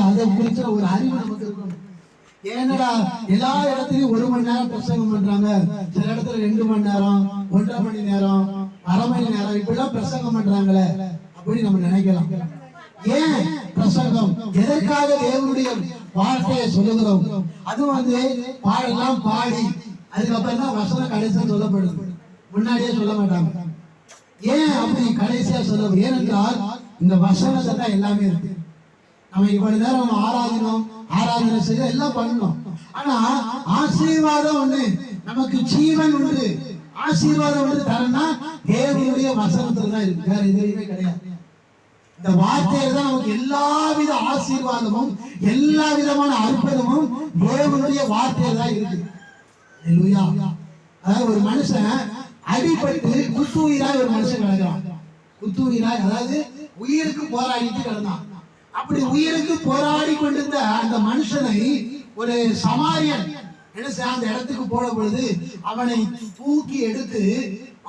அதை குறிச்ச ஒரு அறிவு நமக்கு இருக்கணும். ஏன்னடா எல்லா இடத்துலயும் 1 மணி நேரம் பிரசங்கம் பண்றாங்க, சில இடத்துல 2 மணி நேரம், 1.5 மணி நேரம், அரை மணி நேரம் இப்படிலாம் பிரசங்கம் பண்றாங்களே அப்படின்னு நம்ம நினைக்கலாம். ஏன் பிரசங்கம்? எதற்காக தேவனுடைய வார்த்தையை சொல்லுகிறோம்? அது பாடெல்லாம் பாடி அதுக்கப்புறம் தான் வசனம் கடைசியா சொல்லப்படுது, முன்னாடியே சொல்ல மாட்டாங்க. ஏன் அப்படி கடைசியா சொல்ல? ஏனென்றால் இந்த வசனத்தை தான் எல்லாமே இருக்கு. நம்ம இவ்வளவு நேரம் ஆராதனை செய்ய எல்லாம் பண்ணணும். ஆனா ஆசீர்வாதம் ஒண்ணு, நமக்கு ஜீவன் உண்டு, ஆசீர்வாதம் ஒன்று தரனா தேவனுடைய வசனத்துல தான் இருக்கு, வேற எதுவுமே கிடையாது. இந்த வார்த்தையில தான் நமக்கு எல்லா வித ஆசீர்வாதமும் எல்லா விதமான அற்புதமும் தேவனுடைய வார்த்தையில தான் இருக்கு. அதாவது ஒரு மனுஷன் அடிபட்டு குத்துயிராய் ஒரு மனுஷன் கிடக்கிறான். குத்துயிராய் அதாவது உயிருக்கு போராடிட்டு கிடந்தான். அப்படி உயிருக்கு போராடி கொண்டிருந்த அந்த மனுஷனை ஒரு சமாரியன் என்ன செய்ய அந்த இடத்துக்கு போன பொழுது அவனை தூக்கி எடுத்து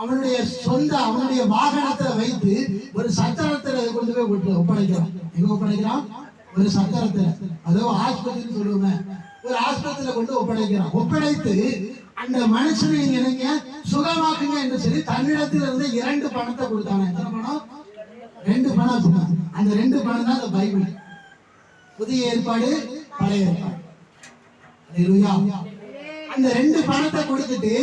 அவனுடைய வாகனத்துல வைத்து ஒரு சத்திரத்துல கொண்டு போய் ஒப்படைக்கிறான். எங்க ஒப்படைக்கிறான்? ஒரு சத்திரத்துல, அதோ ஆஸ்பத்திரின்னு சொல்லுவேன், ஒரு ஆஸ்பத்திரியில கொண்டு ஒப்படைக்கிறான். ஒப்படைத்து அந்த மனுஷனை நீங்க சுகமாக்குங்க என்று சொல்லி தன்னிடத்தில் இருந்து 2 பணத்தை கொடுத்தாங்க. எத்தனை பணம்? 2 பணம். அந்த 2 பணம் தான் அந்த பைபிள், புதிய ஏற்பாடு பழைய ஏற்பாடு. அந்த 2 பணத்தை கொடுத்துட்டு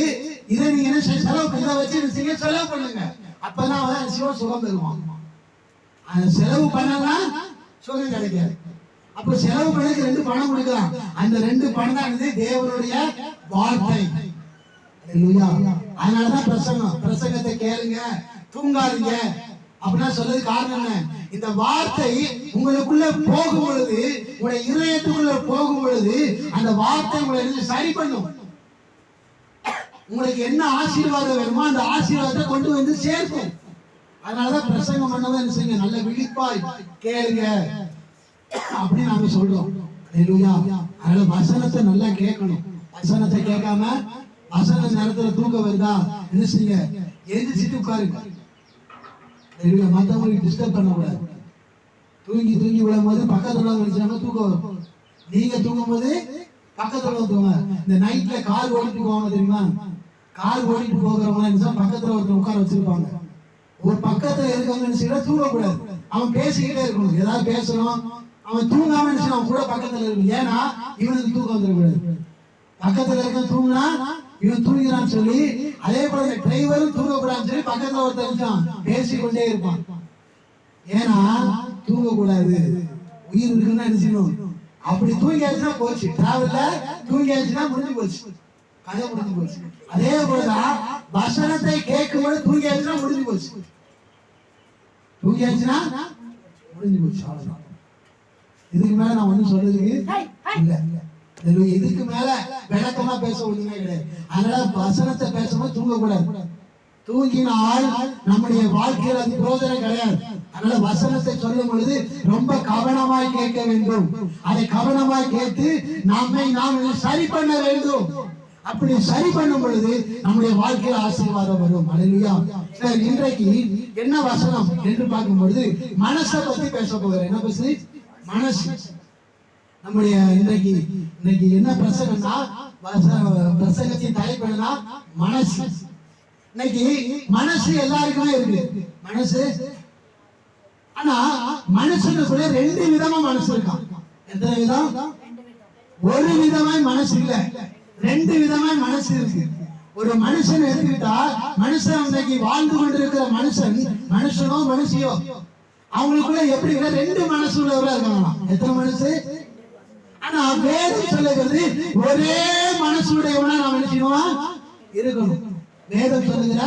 இதை நீங்க என்ன செலவு இதை வச்சு செலவு பண்ணுங்க, அப்பதான் அவன் சுகம் பெறுவான். அந்த செலவு பண்ணலாம் சுகம் கிடைக்காது. அப்ப செலவு பண்ணதுக்கு 2 பணம் கொடுக்கலாம். அந்த 2 பணம் தான் தேவனுடைய வார்த்தை. அதனாலதான் பிரசங்கத்தை கேளுங்க, தூங்காதீங்க அப்படின்னா சொல்றது காரணம் என்ன? இந்த வார்த்தை உங்களுக்குள்ள போகும் பொழுது, உங்களுடைய இதயத்துக்குள்ள போகும் பொழுது அந்த வார்த்தை உங்களை சரி பண்ணும். உங்களுக்கு என்ன ஆசீர்வாதம் வேணுமோ அந்த ஆசீர்வாதத்தை கொண்டு வந்து சேர்க்கும். அதனாலதான் பிரசங்கம் பண்ணதான் என்ன செய்யுங்க, நல்ல விழிப்பாய் கேளுங்க அப்படின்னு நாங்க சொல்றோம். அதனால வசனத்தை நல்லா கேட்கணும். வசனத்தை கேட்காம வசன நேரத்துல தூக்கம் வருதா என்ன செய்யுங்க, எழுந்திரிச்சிட்டு உட்காருங்க. மற்றவங்களுக்கு டிஸ்டர்ப் பண்ணக்கூடாது. தூங்கி விடும் போது பக்கத்துல வச்சுனாங்க தூக்கம் வரும். நீங்க தூங்கும் போது பக்கத்துல தூங்க. இந்த நைட்ல கார் ஓடிட்டு போவாங்க தெரியுமா? கார் ஓடிட்டு போகிறவங்க பக்கத்துல ஒருத்தர் உட்கார வச்சிருப்பாங்க. ஒரு பக்கத்துல இருக்கவங்க தூங்கக்கூடாது, அவன் பேசிக்கிட்டே இருக்கணும், ஏதாவது பேசணும். அவன் தூங்காம அவன் கூட பக்கத்துல இருக்கணும். ஏன்னா இவனுக்கு தூக்கம் வந்துடக்கூடாது. பக்கத்துல இருக்க தூங்கினா இவன் தூங்கிறான்னு சொல்லி, அதே போல இந்த டிரைவரும் தூங்கக்கூடாதுன்னு சொல்லி பக்கத்துல ஒருத்தர் பேசிக்கொண்டே இருப்பான். ஏன்னா தூங்கக்கூடாது, உயிர் இருக்குன்னு நினைச்சிடணும். அப்படி தூங்கியாச்சுன்னா போச்சு, டிராவல்ல தூங்கியாச்சுன்னா முடிஞ்சு போச்சு, கதை முடிஞ்சு போச்சு. அதே போலதான் வசனத்தை கேட்கும்போது தூங்கியாச்சுன்னா முடிஞ்சு போச்சு, தூங்கியாச்சுன்னா முடிஞ்சு போச்சு, அவ்வளவுதான். இதுக்கு மேல நான் ஒண்ணும் சொல்றதுக்கு இல்ல. இதுக்கு மேல விளக்கமா பேச ஒண்ணுமே கிடையாது. அதனால வசனத்தை பேசும்போது தூங்கக்கூடாது. தூங்கினால் நம்முடைய வாழ்க்கையில் அது பிரோஜனம் கிடையாது. அதனால வசனத்தை சொல்லும் பொழுது ரொம்ப கவனமாய் கேட்க வேண்டும். அதை கவனமாய் கேட்டு நாம் சரி பண்ண வேண்டும். அப்படி சரி பண்ணும் பொழுது நம்முடைய வாழ்க்கையில் ஆசீர்வாதம் வரும். அல்லேலூயா. சரி, இன்றைக்கு என்ன வசனம் என்று பார்க்கும் பொழுது மனசை பத்தி பேச போகிறேன். என்ன பேசு? மனசு. நம்முடைய இன்னைக்கு என்ன பிரசங்கம்னா, பிரசங்கத்தின் தலைப்பு என்னன்னா மனசு. இன்னைக்கு மனசு எல்லாருக்குமே இருக்கு மனசு. ஆனா மனுஷனுக்குள்ள 2 விதமா மனசு இருக்கான். எத்தனை விதம்? ஒரு விதமாய் மனசு இல்ல, 2 விதமாய் மனசு இருக்கு. ஒரு மனுஷன் எடுத்துக்கிட்டா, மனுஷன் இன்னைக்கு வாழ்ந்து கொண்டிருக்கிற மனுஷனோ மனுஷியோ அவங்களுக்குள்ள எப்படி 2 மனசு உள்ளவர்களா இருக்காங்களா? எத்தனை மனசு? ஆனா வேதம் சொல்லுகிறது ஒரே மனசுடையவனா நாம் நினைக்கணும் இருக்கணும். வேதம் சொல்லுகிற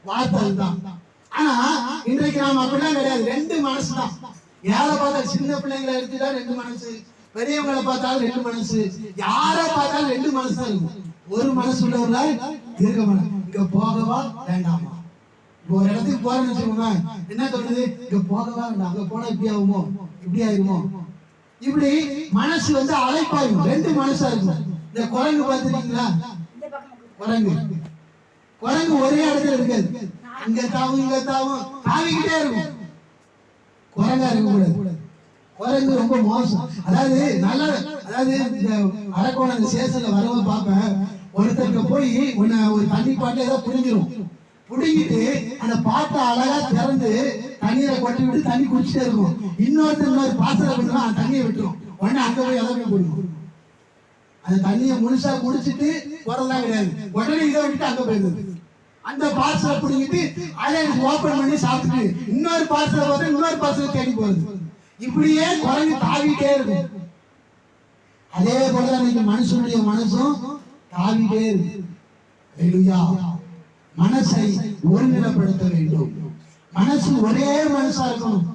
வார்த்தை தான். ஆனா இன்றைக்கு நாம் அப்படிலாம் கிடையாது. 2 மனசு தான். யாரை பார்த்தா, சின்ன பிள்ளைங்களை எடுத்துட்டா 2 மனசு, பெரியவங்களை பார்த்தாலும் 2 மனசு, யாரை பார்த்தாலும் 2 மனசு தான் இருக்கும். ஒரு மனசு உள்ளவர்களா இருக்க மாட்டாங்க. இங்க போகவா வேண்டாமா? ஒரு இடத்துக்கு போறேன்னு வச்சுக்கோங்க, என்ன தோணுது? இங்க போகவா வேண்டாம், அங்க போனா இப்படி ஆகுமோ, இப்படி ஆயிருமோ, இப்படி மனசு அலைப்பாயும். 2 மனசா இருக்கும். இந்த குரங்கு பார்த்துருக்கீங்களா? குரங்கு ஒரே இடத்துல இருக்காது, அங்க தாவும் இங்க தாவும் தாவிக்கிட்டே இருக்கும். குரங்கா இருக்க கூடாது. குரங்கு ரொம்ப மோசம். அதாவது நல்ல, அதாவது இந்த அரக்கோணம் அந்த சேசன்ல வரவும் பார்ப்பேன், ஒருத்தருக்கு போய் ஒரு தண்ணி பாட்டில் ஏதோ புரிஞ்சிடும், புடிங்கிட்டு அந்த பாட்டை அழகா திறந்து தண்ணீரை கொட்டி விட்டு தண்ணி குடிச்சிட்டே இருக்கும். இன்னொரு பாசலை விட்டுரும், அந்த தண்ணியை விட்டுரும். உடனே அங்க போய் எதாவது போடுவோம், அந்த தண்ணியை முழுசா குடிச்சிட்டு போறதெல்லாம் கிடையாது, உடனே இதை விட்டு அங்க போயிடுது. அந்த பார்சலை பிடிங்கிட்டு அதை ஓபன் பண்ணி சாப்பிட்டு இன்னொரு பார்சலை பார்த்து இன்னொரு பார்சலை தேடி போகுது. இப்படியே குரங்கு தாவிட்டே இருக்கும். அதே போல இன்னைக்கு மனுஷனுடைய மனசும் தாவிட்டே இருக்கு. மனசை ஒருநிலைப்படுத்த வேண்டும். மனசு ஒரே மனசா இருக்கணும்.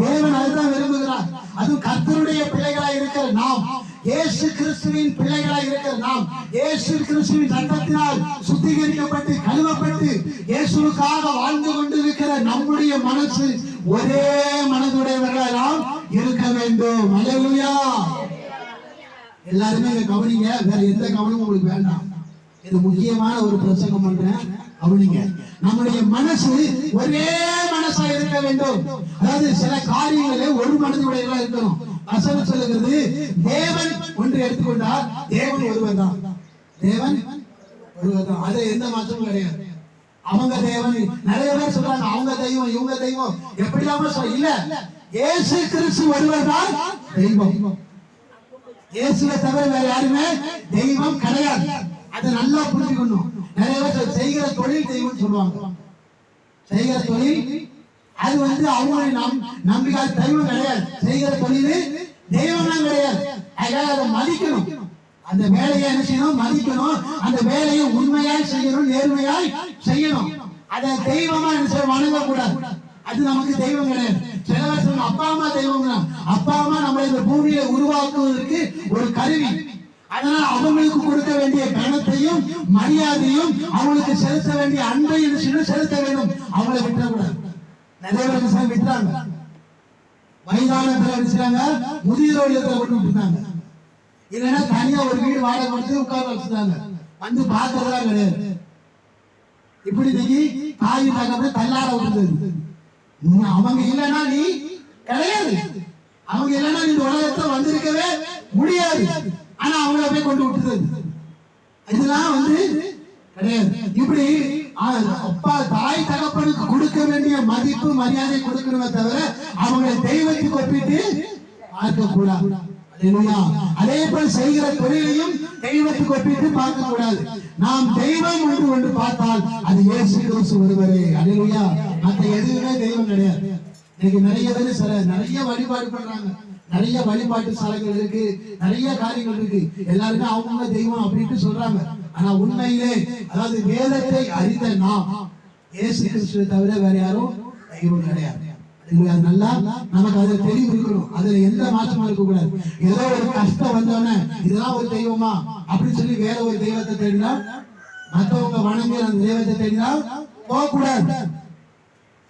தேவன் அதுதான் விரும்புகிறார். அது கர்த்தருடைய பிள்ளைகளா இருக்கிற நாம், இயேசு கிறிஸ்துவின் பிள்ளைகளா இருக்கிற நாம், இயேசு கிறிஸ்துவின் ரத்தத்தினால் சுத்திகரிக்கப்பட்டு கழுவப்பட்டு இயேசுவுக்காக வாழ்ந்து கொண்டிருக்கிற நம்முடைய மனசு ஒரே மனதுடையவர்களாக நாம் இருக்க வேண்டும். அல்லேலூயா. எல்லாருமே இங்க கவனிங்க, வேற எந்த கவனமும் உங்களுக்கு வேண்டாம். இது முக்கியமான ஒரு பிரசங்கம் பண்றேன், கவனிங்க. நம்முடைய மனசு ஒரே மனசா இருக்க வேண்டும். அதாவது சில காரியங்களே ஒரு மனதுடையவர்களா இருக்கணும். வசனம் சொல்லுகிறது, தேவன் ஒன்று எடுத்துக்கொண்டால் தேவன் ஒருவர் தான். தேவன் ஒருவர் தான், அது எந்த மாற்றமும் கிடையாது. அவங்க தேவன், நிறைய பேர் சொல்றாங்க அவங்க தெய்வம் இவங்க தெய்வம் எப்படிலாம சொல்ல, இல்ல, இயேசு கிறிஸ்து ஒருவர் தான் தெய்வம். இயேசுவை தவிர வேற யாருமே தெய்வம் கிடையாது. அதை நல்லா புரிஞ்சுக்கணும். நிறைய பேர் செய்கிற தொழில் தெய்வம் சொல்லுவாங்க. செய்கிற தொழில் அது அவங்களுடைய நம்பிக்கை தெய்வம் கிடையாது. செய்கிற தொழில் தெய்வம்லாம் கிடையாது. அதனால அதை மதிக்கணும். அந்த வேலையை என்ன செய்யணும்? மதிக்கணும். அந்த வேலையை உண்மையாய் செய்யணும், நேர்மையாய் செய்யணும். அதை தெய்வமா வணங்க கூடாது. அது நமக்கு தெய்வம் கிடையாது. சில பேர் அப்பா அம்மா தெய்வம். அப்பா அம்மா நம்மளை இந்த பூமியை உருவாக்குவதற்கு ஒரு கருவி. அதனால அவங்களுக்கு கொடுக்க வேண்டிய கணத்தையும் மரியாதையும் அவங்களுக்கு செலுத்த வேண்டிய அன்பையும் செலுத்த வேண்டும். அவங்களை விட்டுறக்கூடாது. நிறைய பேர் விட்டுறாங்க. வயதான பேர் அடிச்சாங்க, முதியோர் இல்லத்துல கொண்டு விட்டுட்டாங்க. இல்லைன்னா தனியா ஒரு வீடு வாடகை கொடுத்து உட்கார வச்சுட்டாங்க. வந்து பார்க்கறதெல்லாம் கிடையாது. இப்படி இன்னைக்கு தாய் தகப்ப தள்ளாட விட்டுறது. அவங்க இல்லைன்னா நீ கிடையாது. அவங்க இல்லைன்னா இந்த உலகத்துல வந்திருக்கவே முடியாது. ஆனா அவங்கள போய் கொண்டு விட்டுறது இதெல்லாம் கிடையாது. இப்படி அப்பா தாய் தகப்பனுக்கு கொடுக்க வேண்டிய மதிப்பு மரியாதை கொடுக்கணுமே தவிர அவங்களை தெய்வத்துக்கு ஒப்பிட்டு பார்க்க கூடாது. அதே போல் செய்கிற தொழிலையும் தெய்வத்துக்கு ஒப்பிட்டு பார்க்க கூடாது. நாம் தெய்வம் ஒன்று பார்த்தால் அது இயேசு கிறிஸ்து ஒருவரே. அல்லேலூயா. மற்ற எதுவுமே தெய்வம் கிடையாது. இன்னைக்கு நிறைய பேர் நிறைய வழிபாடு பண்றாங்க. நிறைய வழிபாட்டு சாலைகள் இருக்கு, நிறைய காரியங்கள் இருக்கு. எல்லாருமே அவங்க தெய்வம் அப்படின்ட்டு சொல்றாங்க. ஆனா உண்மையிலே, அதாவது வேதத்தை அறிந்த நாம் இயேசு கிறிஸ்துவை தவிர வேற யாரும் தெய்வம் கிடையாது. நல்லா நமக்கு அதுல தெளிவு இருக்கணும். அதுல எந்த மாற்றமும் இருக்க கூடாது. ஏதோ ஒரு கஷ்டம் வந்தோடனே இதெல்லாம் ஒரு தெய்வமா அப்படின்னு சொல்லி வேற ஒரு தெய்வத்தை தேடினா, மற்றவங்க வணங்குற அந்த தெய்வத்தை தேடினா போக கூடாது.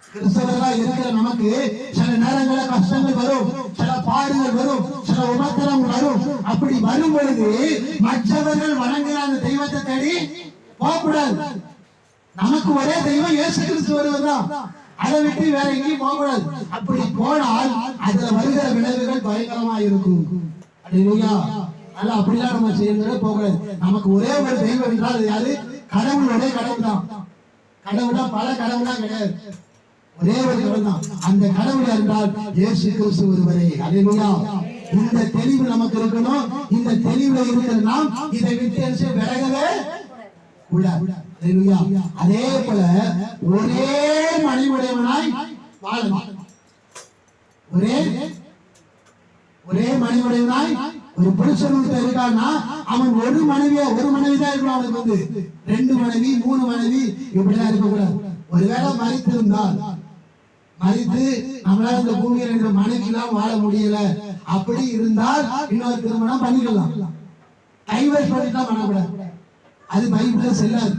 கிறிஸ்தவர்களா இருக்கிற நமக்கு சில நேரங்களில் கஷ்டங்கள் வரும், சில பாடுகள் வரும், சில உபத்திரம் வரும். அப்படி வரும் பொழுது மற்றவர்கள் வணங்குற அந்த தெய்வத்தை தேடி போகக்கூடாது. நமக்கு ஒரே தெய்வம் இயேசு கிறிஸ்து ஒருவர் தான். அதை விட்டு வேற எங்கேயும் போகக்கூடாது. அப்படி போனால் அதுல வருகிற விளைவுகள் பயங்கரமா இருக்கும். அல்லேலூயா. அதனால அப்படிலாம் நம்ம செய்யறத போகக்கூடாது. நமக்கு ஒரே ஒரு தெய்வம் என்றால் அது யாரு? கடவுள். ஒரே கடவுள் தான். கடவுளா பல கடவுளா கிடையாது, ஒரே ஒரு கடவுள் தான். அந்த கடவுள் என்றால் இயேசு கிறிஸ்து ஒருவரே. அல்லேலூயா. இந்த தெளிவு நமக்கு இருக்கணும். இந்த தெளிவுல இருக்கிற நாம் இதை விட்டு விலகவே கூடாது. அல்லேலூயா. அதே போல ஒரே மனைவியுடையவனாய் வாழணும். ஒரே மனைவியுடையவனாய் ஒரு புருஷன் இருக்கான்னா அவன் ஒரு மனைவி தான் இருக்கணும். அவனுக்கு 2 மனைவி 3 மனைவி இப்படிலாம் இருக்கக்கூடாது. ஒருவேளை மறித்து நம்மளால இந்த பூமியில 2 மனைவிலாம் வாழ முடியல அப்படி இருந்தால் இன்னொரு திருமணம் பண்ணிக்கலாம். டைவர்ஸ் பண்ணிட்டா பண்ணக்கூடாது. அது பைபிள்ல செல்லாது.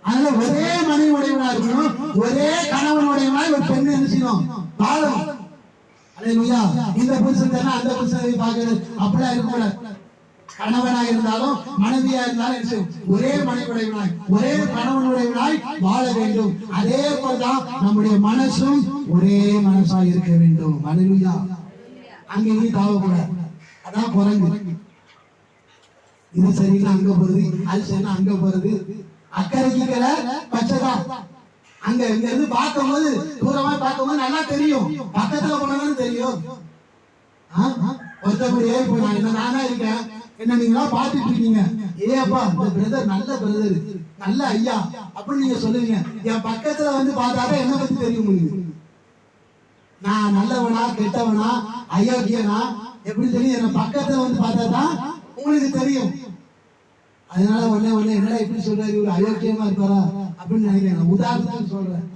அதனால ஒரே மனைவி உடையவனா இருக்கணும். ஒரே கணவனுடையவனாய் ஒரு பெண் என்ன செய்யணும்? வாழணும். அல்லேலூயா. இந்த புருஷன் தானே அந்த புருஷனை பார்க்கறது அப்படிலாம் இருக்கக்கூடாது. கணவனாய் இருந்தாலும் மனைவியா இருந்தாலும் ஒரே மனைவியுடையவனாய் ஒரே கணவனுடையவனாய் வாழ வேண்டும். அதே போலதான் நம்முடைய மனசும் ஒரே மனசாய் இருக்க வேண்டும். அல்லேலூயா. அங்கேயும் தாவக்கூடாது. அதான் குரங்கு. இது சரியில்லை அங்க போறது, அது சரியில்லை அங்க போறது. அக்கறைக்கு பச்சைதான். அங்க இங்க இருந்து பார்க்கும்போது தூரமா பார்க்கும்போது நல்லா தெரியும், பக்கத்துல போனதாலும் தெரியும். ஒருத்தபடியே இப்போ நான் நானா இருக்கேன், என்ன நீங்களா பார்த்துட்டு இருக்கீங்க, ஏப்பா இந்த பிரதர் நல்ல பிரதர் நல்ல ஐயா அப்படின்னு நீங்க சொல்லுவீங்க. என் பக்கத்துல வந்து பார்த்தாதான் என்ன பத்தி தெரியும் உங்களுக்கு. நான் நல்லவனா கெட்டவனா அயோக்கியனா எப்படி தெரியும்? என்ன பக்கத்துல வந்து பார்த்தாதான் உங்களுக்கு தெரியும். அதனால உடனே என்னடா இப்படி சொல்றாரு, இவர் அயோக்கியமா இருப்பாரா அப்படின்னு நினைக்கிறேன். உதாரணத்துக்கு சொல்றேன்.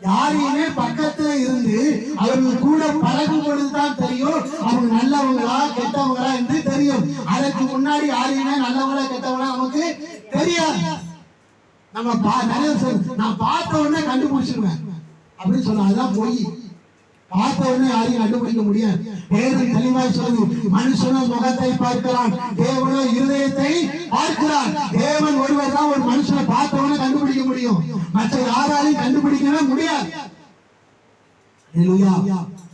யாரையுமே பக்கத்துல இருந்து அவர்கள் கூட பழகும் பொழுதுதான் தெரியும் அவங்க நல்லவங்களா கெட்டவங்களா என்று தெரியும். அதற்கு முன்னாடி யாரையுமே நல்லவங்களா கெட்டவங்களா நமக்கு தெரியாது. நம்ம நிறைய நான் பார்த்த உடனே கண்டுபிடிச்சிருவேன் அப்படின்னு சொன்னா அதுதான் போய். பார்த்த உடனே யாரையும் கண்டுபிடிக்க முடியாது. வேதம் தெளிவாய் சொல்லுது, மனுஷனோ முகத்தை பார்க்கிறான், தேவனோ இருதயத்தை பார்க்கிறான். தேவன் ஒருவர் தான் ஒரு மனுஷனை பார்த்த உடனே கண்டுபிடிக்க முடியும், மற்ற யாராலையும் கண்டுபிடிக்கவே முடியாது.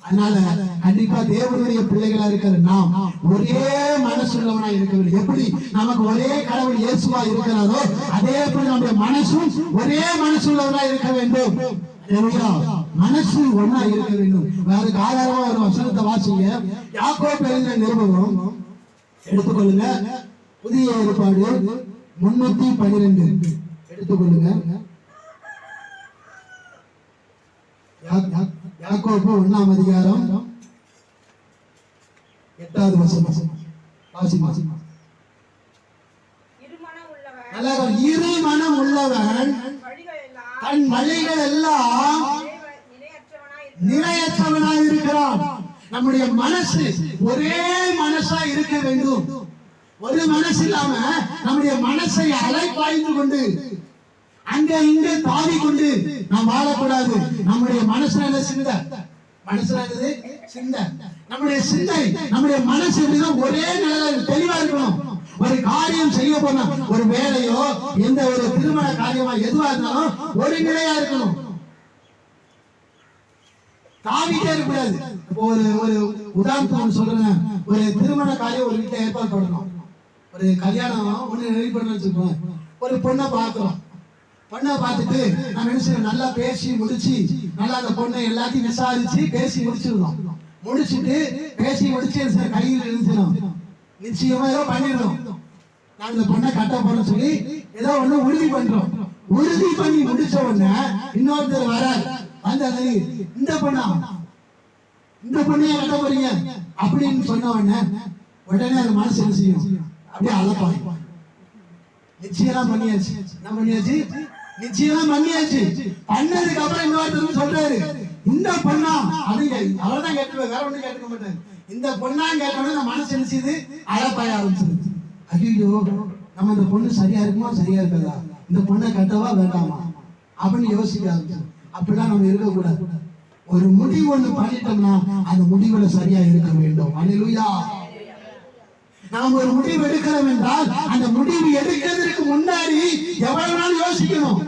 அதனால கண்டிப்பா தேவனுடைய பிள்ளைகளா இருக்கிற நாம் ஒரே மனசுள்ளவனா இருக்க வேண்டும். எப்படி நமக்கு ஒரே கடவுள் இயேசுவா இருக்கிறாரோ அதே போல நம்முடைய மனசும் ஒரே மனசுள்ளவனா இருக்க வேண்டும். மனசு ஒன்னா இருக்க வேண்டும். வேற ஆதாரமா ஒரு வசனத்தை வாசிங்க. யாக்கோபு எழுதின நிருபம் எடுத்துக்கொள்ளுங்க. புதிய ஏற்பாடு 312 எடுத்துக்கொள்ளுங்க. யாக்கோபு 1ஆம் அதிகாரம் 8வது வசனம் வாசி. இரு மனம் உள்ளவன் தன் வழிகள் எல்லாம் நிலையற்றவனாய் இருக்கிறான். நம்முடைய மனசு ஒரே மனசா இருக்க வேண்டும். ஒரு மனசு இல்லாம நம்முடைய மனசை அலைப்பாய்ந்து கொண்டு அங்க இங்க தாவி கொண்டு நாம் வாழக்கூடாது. நம்முடைய மனசுல சிந்தை, மனசுல சிந்தை, நம்முடைய சிந்தை நம்முடைய மனசு ஒரே நிலையில தெளிவா இருக்கணும். ஒரு காரியம் செய்ய போனா ஒரு வேலையோ எந்த ஒரு திருமண காரியமா எதுவா இருந்தாலும் ஒரு நிலையா இருக்கணும், தாவிட்டே இருக்கக்கூடாது. ஒரு உதாரணத்துக்கு சொல்றேன். ஒரு திருமண காரியம் ஒரு வீட்டுல ஏற்பாடு பண்ணணும். ஒரு கல்யாணம் ஒண்ணு ரெடி பண்ண வச்சுக்கோங்க. ஒரு பொண்ணை பார்க்கிறோம். பொண்ணை பார்த்துட்டு நம்ம என்ன செய்யணும், நல்லா பேசி முடிச்சு நல்லா அந்த பொண்ணை எல்லாத்தையும் விசாரிச்சு பேசி முடிச்சிருந்தோம். முடிச்சுட்டு பேசி முடிச்சு கையில் எழுதினோம், நிச்சயமா ஏதோ பண்ணிடுறோம், நான் இந்த பொண்ணை கட்ட போறேன்னு சொல்லி ஏதோ ஒண்ணு உறுதி பண்றோம். உறுதி பண்ணி முடிச்ச உடனே இன்னொருத்தர் வர வந்து இந்த பொண்ணைய கட்ட போறீங்க அப்படின்னு சொன்ன உடனே அது மனசு என்ன செய்யும், அப்படியே அழப்பாங்க. நிச்சயம் பண்ணியாச்சு, என்ன பண்ணியாச்சு, நிச்சயம் பண்ணியாச்சு. பண்ணதுக்கு அப்புறம் இன்னொருத்தர் சொல்றாரு இந்த பொண்ணா அப்படிங்க, அவர்தான் கேட்டுருவாரு, வேற ஒண்ணு கேட்டுக்க மாட்டாரு. இந்த பொண்ணா கேட்டோட நம்ம மனசு என்ன செய்யுது, அழப்பாய ஆரம்பிச்சிருச்சு. ஐயோ நம்ம இந்த பொண்ணு சரியா இருக்குமா சரியா இருக்காதா, இந்த பொண்ணை கட்டவா வேண்டாமா அப்படின்னு யோசிக்க ஆரம்பிச்சு. அப்படிலாம் நம்ம இருக்கக்கூடாது. ஒரு முடிவு ஒண்ணு பண்ணிட்டோம்னா அந்த முடிவுல சரியா இருக்க வேண்டும். அல்லேலூயா. நாம் ஒரு முடிவு எடுக்கிறோம் என்றால் அந்த முடிவு எடுக்கிறதுக்கு முன்னாடி எவ்வளவு நாள் யோசிக்கணும்,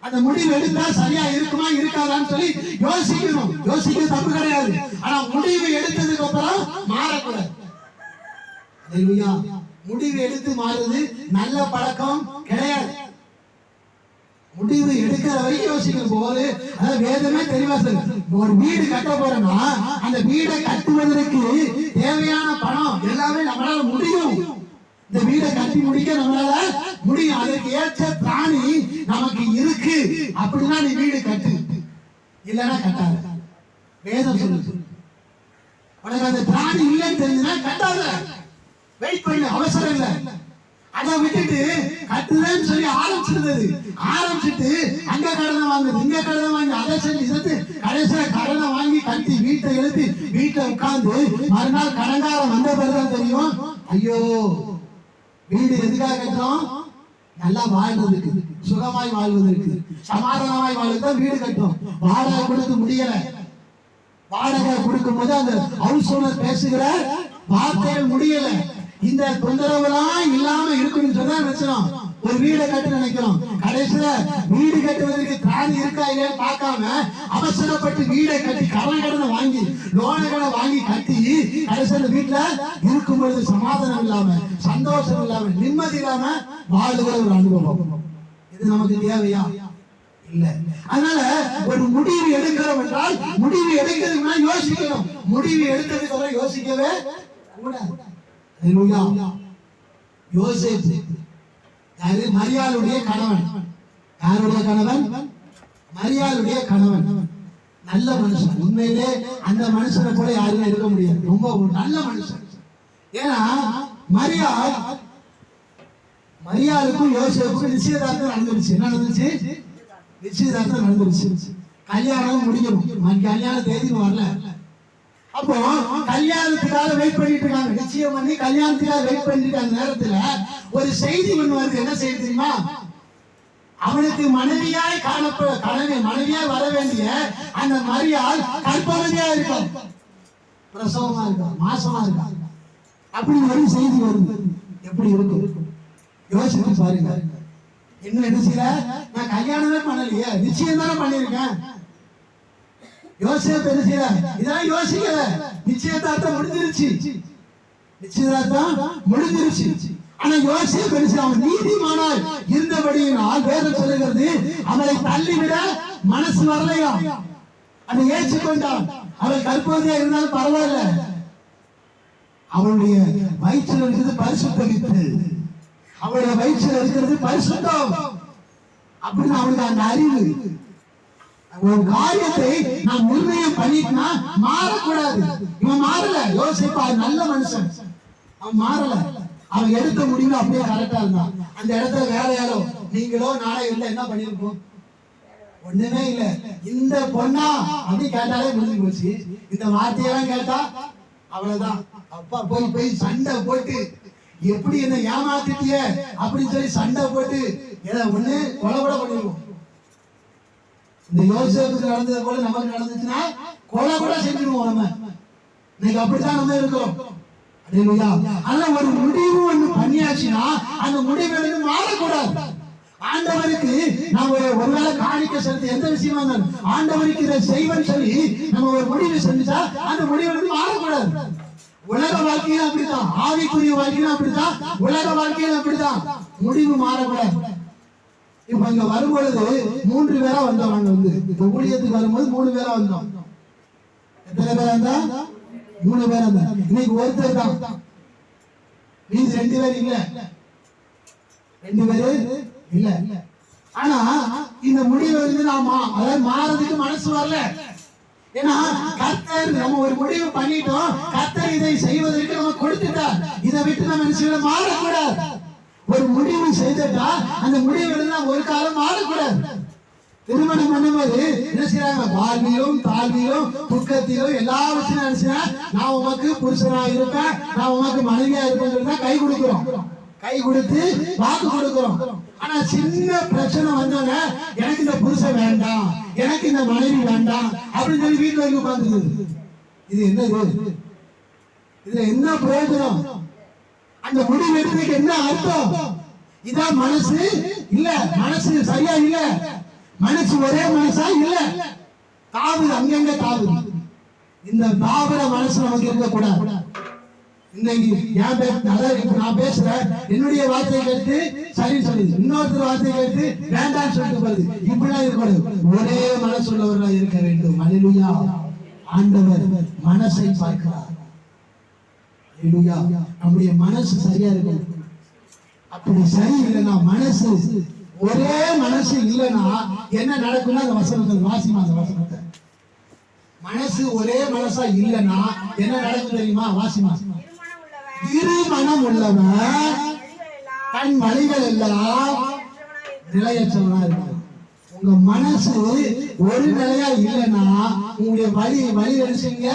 அந்த முடிவு எடுத்தா சரியா இருக்குமா இருக்காதான்னு சொல்லி யோசிக்கணும். யோசிக்க தப்பு கிடையாது. ஆனா முடிவு எடுத்ததுக்கு அப்புறம் மாறக்கூடாது. அல்லேலூயா. முடிவு எடுத்து மாறுறது நல்ல பழக்கம் கிடையாது. முடிவு எடுக்கிற வரைக்கும் யோசிக்கணும். போது வேதமே தெளிவா சொல்லு, ஒரு வீடு கட்ட போறோம்னா அந்த வீடை கட்டுவதற்கு தேவையான பணம் எல்லாமே நம்மளால முடியும். இந்த வீடை கட்டி முடிக்க நம்மளால முடியும். அதற்கு ஏற்ற பிராணி நமக்கு இருக்கு அப்படின்னா நீ வீடு கட்டு, இல்லைன்னா கட்டாத. வேதம் சொல்லுது. உனக்கு அந்த பிராணி இல்லைன்னு தெரிஞ்சுன்னா கட்டாத, வெயிட் பண்ணு, அவசரம் இல்லை. அதை விட்டுட்டு கட்டுறேன்னு சொல்லி ஆரம்பிச்சுட்டு அங்க கடனை வாங்குது, இங்க கடனை வாங்கி அதை சொல்லி இருந்து கடைசியா கடனை வாங்கி கட்டி வீட்டை எழுதி வீட்டை உட்கார்ந்து மறுநாள் கடன்காரம் வந்த பிறகுதான் தெரியும், ஐயோ வீடு எதுக்காக கட்டுறோம், நல்லா வாழ்வதற்கு, சுகமாய் வாழ்வதற்கு, சமாதானமாய் வாழ்வதற்கு வீடு கட்டும். வாடகை கொடுக்க முடியல. வாடகை கொடுக்கும் போது அந்த ஹவுஸ் ஓனர் பேசுகிற வார்த்தைகள் முடியல. இந்த தொந்தரவுலாம் இல்லாம இருக்கணும்னு சொன்னா நினைச்சோம் ஒரு வீடை கட்ட நினைக்கிறோம். கடைசியில வீடு கட்டுவதற்கு திராணி இருக்கா இல்லையா பார்க்காம அவசரப்பட்டு வீடை கட்டி கடனை வாங்கி லோனை வாங்கி கட்டி கடைசியில வீட்டுல இருக்கும் பொழுது சமாதானம் இல்லாம சந்தோஷம் இல்லாம நிம்மதி இல்லாம வாழுகிற ஒரு அனுபவம். இது நமக்கு தேவையா? இல்ல. அதனால ஒரு முடிவு எடுக்கிறோம் என்றால் முடிவு எடுக்கிறதுக்கு யோசிக்கணும். முடிவு எடுத்ததுக்கு யோசிக்கவே கூடாது. யோசேப்பு யாரு? மரியாளுடைய கணவன். யாருடைய கணவன்? மரியாளுடைய கணவன். நல்ல மனுஷன். உண்மையிலே அந்த மனுஷனை போல யாருமே இருக்க முடியாது. ரொம்ப ஒரு நல்ல மனுஷன். ஏன்னா மரியாளுக்கும் யோசேப்புக்கும் நிச்சயதார்த்தம் நடந்துருச்சு. என்ன நடந்துச்சு? நிச்சயதார்த்தம் நடந்துருச்சு. கல்யாணம் முடிக்கணும். கல்யாண தேதி வரல. அப்போ கல்யாணத்துக்காக வெயிட் பண்ணிட்டு இருக்காங்க. நிச்சயம் பண்ணி கல்யாணத்துக்காக வெயிட் பண்ணிட்டு அந்த நேரத்துல ஒரு செய்தி ஒண்ணு வருது. என்ன செய்தி தெரியுமா? அவனுக்கு மனைவியாய் மனைவியாய் வர வேண்டிய அந்த மரியாள் கற்பவதியா இருக்கும், பிரசவமா இருக்கா, மாசமா இருக்கா. அப்படி ஒரு செய்தி வருது. எப்படி இருக்கும் யோசிச்சு பாருங்க. இன்னும் என்ன செய்யல? நான் கல்யாணமே பண்ணலையே, நிச்சயம் தானே பண்ணிருக்கேன். யோசிப்பு என்ன செய்யல? இதெல்லாம் யோசிக்கல. நிச்சயதார்த்தம் முடிஞ்சிருச்சு. நிச்சயதார்த்தம் முடிஞ்சிருச்சு. ஆனா யோசிப்பு என்ன செய்ய? அவன் நீதிமானாய் இருந்தபடியினால் வேதம் சொல்லுகிறது அவளை தள்ளிவிட மனசு வரலையா, அதை ஏற்றுக்கொண்டான். அவள் கற்பவதியா இருந்தாலும் பரவாயில்ல, அவளுடைய வயிற்றில் இருக்கிறது பரிசுத்த வித்து, அவளுடைய வயிற்றில் இருக்கிறது பரிசுத்தம் அப்படின்னு அவளுக்கு அந்த அறிவு. ஒரு காரியத்தை நான் நிர்ணயம் பண்ணிட்டா மாறக்கூடாது. இவன் மாறல. யோசிப்பா நல்ல மனுஷன், அவன் மாறல. அவன் எடுத்த முடிவு அப்படியே கரெக்டா இருந்தான். அந்த இடத்துல வேற யாரோ நீங்களோ நானே இல்ல என்ன பண்ணிருப்போம்? ஒண்ணுமே இல்ல. இந்த பொண்ணா அப்படி கேட்டாலே முடிஞ்சு போச்சு. இந்த வார்த்தையெல்லாம் கேட்டா அவ்வளவுதான். அப்பா போய் சண்டை போட்டு எப்படி என்ன ஏமாத்திட்டிய அப்படின்னு சொல்லி சண்டை போட்டு ஏதோ ஒண்ணு கொலை கூட பண்ணிடுவோம். இந்த யோசேப்புக்கு நடந்தது போல நமக்கு நடந்துச்சுன்னா கொலை கூட செஞ்சிடுவோம். நம்ம இன்னைக்கு அப்படித்தான் நம்ம இருக்கிறோம். ஆனா ஒரு முடிவு ஒண்ணு பண்ணியாச்சுன்னா அந்த முடிவு மாறக்கூடாது. ஆண்டவருக்கு நம்ம ஒருவேளை காணிக்க செலுத்த எந்த விஷயமா இருந்தாலும் ஆண்டவருக்கு இதை செய்வன்னு சொல்லி நம்ம ஒரு முடிவு செஞ்சுட்டா அந்த முடிவு மாறக்கூடாது. உலக வாழ்க்கையில அப்படித்தான், ஆவிக்குரிய வாழ்க்கையில அப்படித்தான், உலக வாழ்க்கையில அப்படித்தான், முடிவு மாறக்கூடாது. இப்ப இங்க வரும்பொழுது 3 பேரா வந்தோம். நாங்க இந்த ஊழியத்துக்கு வரும்போது 3 பேரா வந்தோம். எத்தனை பேரா இருந்தா? 3 பேரா இருந்தா. இன்னைக்கு ஒருத்தர் தான், மீதி 2 பேர் இல்ல. 2 பேரு இல்ல. ஆனா இந்த முடிவு நாம அதாவது மாறதுக்கு மனசு வரல. ஏன்னா கர்த்தர் நம்ம ஒரு முடிவு பண்ணிட்டோம், கர்த்தர் இதை செய்வதற்கு நம்ம கொடுத்துட்டார். இதை விட்டு நம்ம என்ன மாறக்கூடாது. ஒரு முடிவு செய்துட்டா அந்த முடிவு ஒரு காலம் மாறக்கூடாது. திருமணம் பண்ணும்போது என்ன செய்யறாங்க? வாழ்விலும் தாழ்விலும் துக்கத்திலும் எல்லாவற்றையும் நினைச்சா நான் உனக்கு புருஷனா இருப்பேன், நான் உனக்கு மனைவியா இருப்பேன் கை கொடுக்கிறோம், கை கொடுத்து வாக்கு கொடுக்கிறோம். ஆனா சின்ன பிரச்சனை வந்தாங்க, எனக்கு இந்த புருஷன் வேண்டாம், எனக்கு இந்த மனைவி வேண்டாம் அப்படின்னு சொல்லி வீட்டுல வந்து உட்கார்ந்து. இது என்னது? இதுல என்ன பிரயோஜனம்? அந்த முடிவு எடுத்ததுக்கு என்ன அர்த்தம்? இதான் மனசு இல்ல, மனசு சரியா இல்ல, மனசு ஒரே மனசா இல்ல, தாவுது, அங்கங்க தாவுது. இந்த தாவர மனசு நமக்கு இருக்க கூடாது. இன்னைக்கு நான் பேசுறேன், என்னுடைய வார்த்தையை கேட்டு சரி சொல்லுது, இன்னொருத்தர் வார்த்தையை கேட்டு வேண்டாம்னு சொல்லிட்டு போகுது. இப்படிலாம் இருக்கக்கூடாது. ஒரே மனசு உள்ளவர்களா இருக்க வேண்டும். அல்லேலூயா. ஆண்டவர் மனசை பார்க்கிறார். அல்லேலூயா. நம்முடைய மனசு சரியா இருக்கும். அப்படி சரி இல்லைன்னா, மனசு ஒரே மனசு இல்லைன்னா என்ன நடக்கும்னா, அந்த வசனத்தை வாசிமா, அந்த வசனத்தை. மனசு ஒரே மனசா இல்லைன்னா என்ன நடக்கும் தெரியுமா? வாசிமா. இரு மனம் உள்ளவன் தன் வழிகள் எல்லாம் நிலையற்றவனா இருக்காது. உங்க மனசு ஒரு நிலையா இல்லைன்னா உங்களுடைய வழி நினைச்சீங்க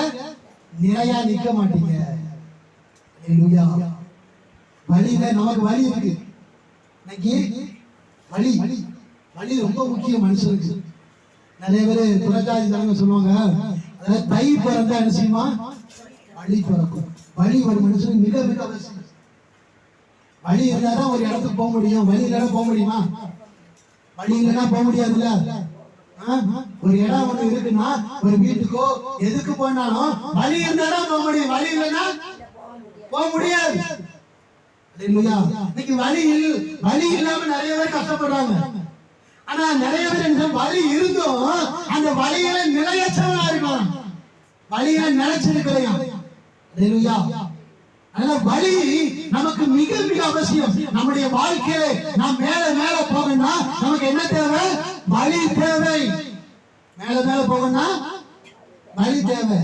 நிலையா நிக்க மாட்டீங்க. வழியில நமக்கு வழி இருக்கு. இன்னைக்கு வழி வழி ரொம்ப முக்கியம் மனுஷனுக்கு. நிறைய பேர் புறஜாதி தலைமை சொல்லுவாங்க, அதாவது தை பிறந்தா என்ன செய்யுமா? வழி பிறக்கும். வழி ஒரு மனுஷனுக்கு மிக மிக அவசியம். வழி இருந்தாதான் ஒரு இடத்துக்கு போக முடியும். வழி இல்லைன்னா போக முடியுமா? வழி இல்லைன்னா போக முடியாதுல்ல. ஒரு இடம் ஒண்ணு இருக்குன்னா ஒரு வீட்டுக்கோ எதுக்கு போனாலும் வழி இருந்தாதான் போக முடியும். வழி இல்லைன்னா போக முடியாது. இன்னைக்கு வழி இல்லாம நிறைய பேர் கஷ்டப்படுறாங்க. ஆனா நிறைய பேர் வழி இருந்தும் அந்த வழியில நிலையற்றவனா இருக்கலாம், வழியில நிலைச்சிருக்கலாம். அதனால வழி நமக்கு மிக மிக அவசியம். நம்முடைய வாழ்க்கையில நாம் மேல மேல போகணும்னா நமக்கு என்ன தேவை? வழி தேவை. மேல மேல போகணும்னா வழி தேவை.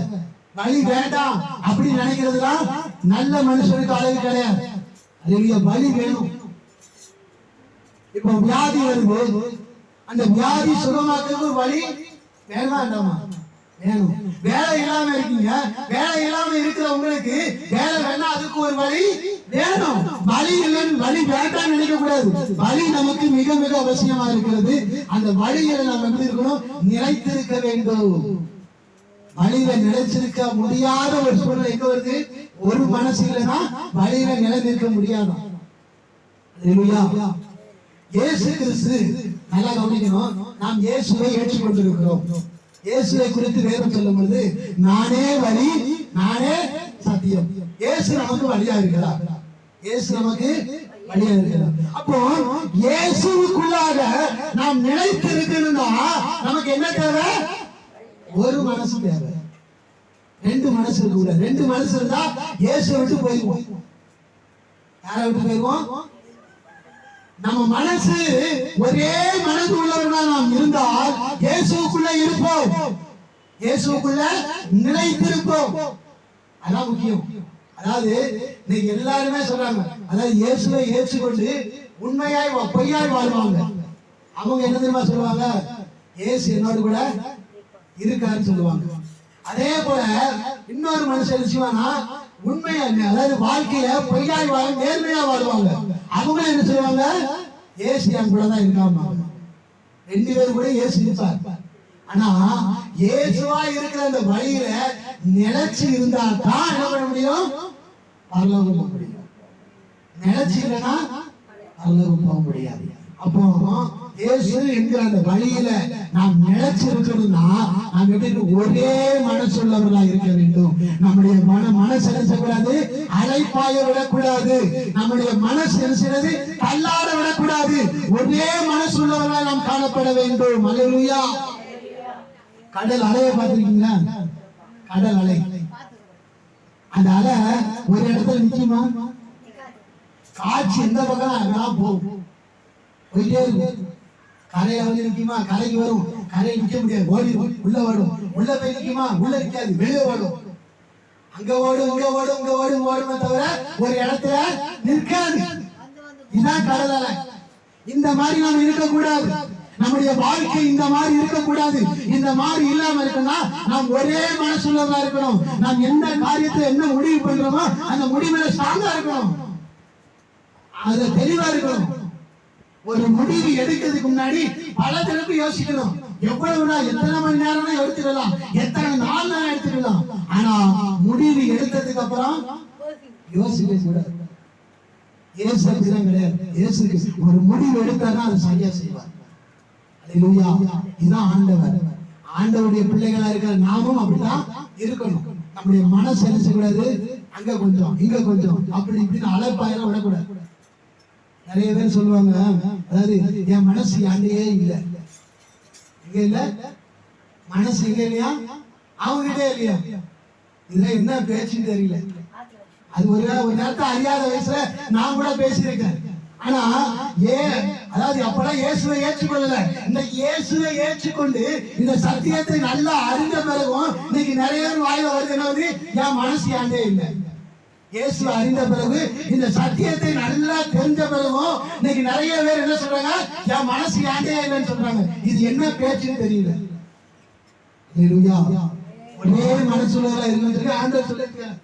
வழி வேண்டாம் அப்படி நினைக்கிறதுலாம் நல்ல மனுஷனுக்கு அழகு கிடையாது. வழி வேணும். இப்ப வியாதி வரும்போது அந்த வியாதி சுகமாக்குறது ஒரு வழி வேணுமா வேண்டாமா? வேணும். வேலை இல்லாம இருக்கீங்க, வேலை இல்லாம இருக்கிற உங்களுக்கு வேலை வேணா அதுக்கு ஒரு வழி வேணும். வழி இல்லைன்னு வழி வேண்டாம்னு நினைக்க கூடாது. வழி நமக்கு மிக மிக அவசியமா இருக்கிறது. அந்த வழியில நம்ம எப்படி இருக்கணும்? நிலைத்திருக்க வேண்டும். வழியில நிலைச்சிருக்க முடியாத ஒரு சூழ்நிலை எங்க வருது? ஒரு மனசு இல்லைன்னா வழியில நிலைநிற்க முடியாது. இயேசு கிறிஸ்து நல்லா கவனிக்கணும். நாம் இயேசுவை ஏற்றுக்கொண்டிருக்கிறோம். இயேசுவை குறித்து வேதம் சொல்லும் பொழுது நானே வழி, நானே சத்தியம். இயேசு நமக்கு வழியா இருக்கிறார். இயேசு நமக்கு வழியா இருக்கிறார். அப்போ இயேசுவுக்குள்ளாக நாம் நிலைத்து இருக்கணும்னா நமக்கு என்ன தேவை? ஒரு மனசு தேவை. ரெண்டு மனசு இருக்க. ரெண்டு மனசு இருந்தா இயேசுவை விட்டு போயிடுவோம். யாரை விட்டு போயிடுவோம்? நம்ம மனசு ஒரே மனது உள்ளவர்களா நாம் இருந்தால் இயேசுக்குள்ள இருப்போம், இயேசுக்குள்ள நிலைத்திருப்போம். அதான் முக்கியம். அதாவது நீங்க எல்லாருமே சொல்றாங்க, அதாவது இயேசுவை ஏற்றுக்கொண்டு உண்மையாய் பொய்யாய் வாழ்வாங்க. அவங்க என்ன தெரியுமா சொல்லுவாங்க? இயேசு என்னோடு கூட இருக்காருன்னு சொல்லுவாங்க. அதே போல இன்னொரு மனுஷன் செய்வானா உண்மையா, அதாவது வாழ்க்கைய பொய்யாய் வாழ நேர்மையா வாழ்வாங்க. அவங்க என்ன சொல்லுவாங்க? இயேசு என் கூட தான் இருக்காம. ரெண்டு பேரும் கூட இயேசு இருப்பார். ஆனா இயேசுவா இருக்கிற அந்த வழியில நிலைச்சு இருந்தா தான் என்ன பண்ண முடியும்? பரலோகம் போக முடியும். நிலைச்சு இல்லைன்னா பரலோகம் போக முடியாது. அப்போ இயேசு என்கிற அந்த வழியில நாம் நிலைச்சு இருக்கணும்னா நாம் எப்படி ஒரே மனசுள்ளவர்களா இருக்க வேண்டும். நம்முடைய மனசு நினைச்சக்கூடாது, அலைப்பாய விடக்கூடாது. நம்முடைய மனசு நினைச்சது தள்ளாட விடக்கூடாது. ஒரே மனசு உள்ளவர்களா நாம் காணப்பட வேண்டும். அல்லேலூயா. கடல் அலையை பார்த்திருக்கீங்களா? கடல் அலை, அந்த அலை ஒரு இடத்துல நிக்குமா? காட்சி எந்த பக்கம் அங்கெல்லாம் போகும், போயிட்டே இருக்கும். கரையில வந்து நிக்குமா? கரைக்கு வரும். கரையை நிக்க முடியாது, ஓடி உள்ள ஓடும். உள்ள போய் நிக்குமா? உள்ள நிக்காது, வெளியே ஓடும். அங்க ஓடும், இங்க ஓடும், இங்க ஓடும், ஓடுமே தவிர ஒரு இடத்துல நிற்காது. இதுதான் கடல் அலை. இந்த மாதிரி நாம் இருக்கக்கூடாது. நம்முடைய வாழ்க்கை இந்த மாதிரி இருக்கக்கூடாது. இந்த மாதிரி இல்லாம இருக்குன்னா நாம் ஒரே மனசுள்ளதா இருக்கணும். நாம் எந்த காரியத்தை என்ன முடிவு பண்றோமோ அந்த முடிவுல ஸ்ட்ராங்கா இருக்கணும், அதுல தெளிவா இருக்கணும். ஒரு முடிவு எடுக்கிறதுக்கு முன்னாடி பல தரப்பு யோசிக்கணும். எவ்வளவுனா எத்தனை மணி நேரம் எடுத்துக்கலாம், எத்தனை நாள் எடுத்துக்கலாம். ஆனா முடிவு எடுத்ததுக்கு அப்புறம் யோசிக்க கூடாது. இயேசு அப்படிதான் கிடையாது. இயேசுக்கு ஒரு முடிவு எடுத்தாதான் அதை சரியா செய்வார். அல்லேலூயா. இதுதான் ஆண்டவர். ஆண்டவருடைய பிள்ளைகளா இருக்கிற நாமும் அப்படிதான் இருக்கணும். நம்முடைய மனசு என்ன செய்யக்கூடாது? அங்க கொஞ்சம் இங்க கொஞ்சம் அப்படி இப்படின்னு அலைப்பாயெல்லாம் விடக்கூடாது. நிறைய பேர் சொல்லுவாங்க, அதாவது என் மனசு யாண்டையே இல்லை. இங்க இல்ல மனசு எங்க இல்லையா? அவங்ககிட்டே இல்லையா? இதுல என்ன பேச்சுன்னு தெரியல. அது ஒரு நேரத்தை அறியாத வயசுல நான் கூட பேசியிருக்கேன். ஆனா அதாவது அப்பெல்லாம் இயேசுவை ஏற்றுக்கொள்ளல. இன்னைக்கு இயேசுவை ஏற்றுக்கொண்டு இந்த சத்தியத்தை நல்லா அறிந்த பிறகும் இன்னைக்கு நிறைய பேர் வாயில வருது என்னது? என் மனசு யாண்டே இல்லை. இயேசு அறிந்த பிறகு இந்த சத்தியத்தை நல்லா தெரிஞ்ச பிறகும் இன்னைக்கு நிறைய பேர் என்ன சொல்றாங்க? என் மனசு யாண்டே இல்லைன்னு சொல்றாங்க. இது என்ன பேச்சுன்னு தெரியல. ஒரே மனசுல இருக்குன்னு ஆண்டவர் சொல்லிருக்காரு.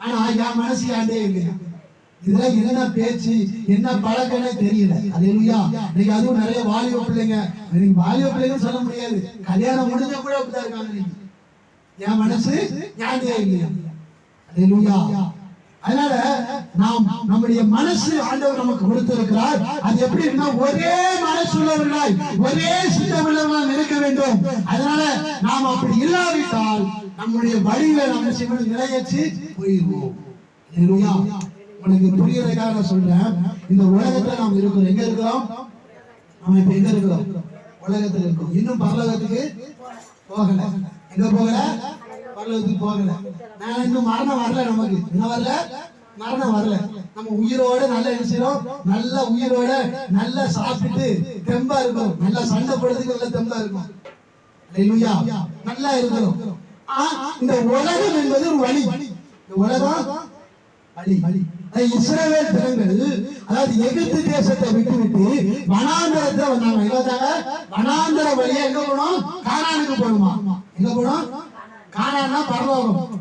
ஆனா என் மனசு யாண்டே இல்லையா? இதெல்லாம் என்ன பேச்சு, என்ன பழக்கம்னே தெரியல. அல்லேலூயா. இன்னைக்கு அதுவும் நிறைய வாலிப பிள்ளைங்க, இன்னைக்கு வாலிப பிள்ளைங்க சொல்ல முடியாது, கல்யாணம் முடிஞ்ச கூட அப்படிதான் இருக்காங்க. என் மனசு யாண்டே இல்லையா? அல்லேலூயா. அதனால நாம் நம்முடைய மனசு ஆண்டவர் நமக்கு கொடுத்திருக்கிறார். அது எப்படி இருக்குன்னா ஒரே மனசு உள்ளவர்களாய் ஒரே சித்தம் உள்ளவர்களாய் இருக்க வேண்டும். அதனால நாம் அப்படி இல்லாவிட்டால் நம்முடைய வழியில நம்ம செய்வது நிலையச்சு போயிடுவோம். அல்லேலூயா. உங்களுக்கு புரியறதுக்காக நான் சொல்றேன். இந்த உலகத்துல நாம் இருக்கிறோம். எங்க இருக்கிறோம்? நம்ம இப்ப எங்க இருக்கிறோம்? உலகத்துல இருக்கோம். இன்னும் பரலோகத்துக்கு போகல. எங்க போகல? பரலோகத்துக்கு போகல. நான் இன்னும் மரணம் வரல. நமக்கு என்ன வரல? மரணம் வரல. நம்ம உயிரோட நல்ல விஷயம், நல்ல உயிரோட நல்லா சாப்பிட்டு தெம்பா இருக்கும். நல்லா சண்டை போடுறதுக்கு நல்ல தெம்பா இருக்கும். அல்லேலூயா. நல்லா இருக்கிறோம். இந்த உலகம் என்பது ஒரு வழி. இந்த உலகம் வழி. இஸ்ரவேல் ஜனங்கள் அதாவது எகிப்து தேசத்தை விட்டு வனாந்தரத்தை வந்தாங்க. வனாந்தர வழியா எங்க போனோம்? கானானுக்கு போகணுமா? எங்க போனோம்? கானான்னா பரலோகம்,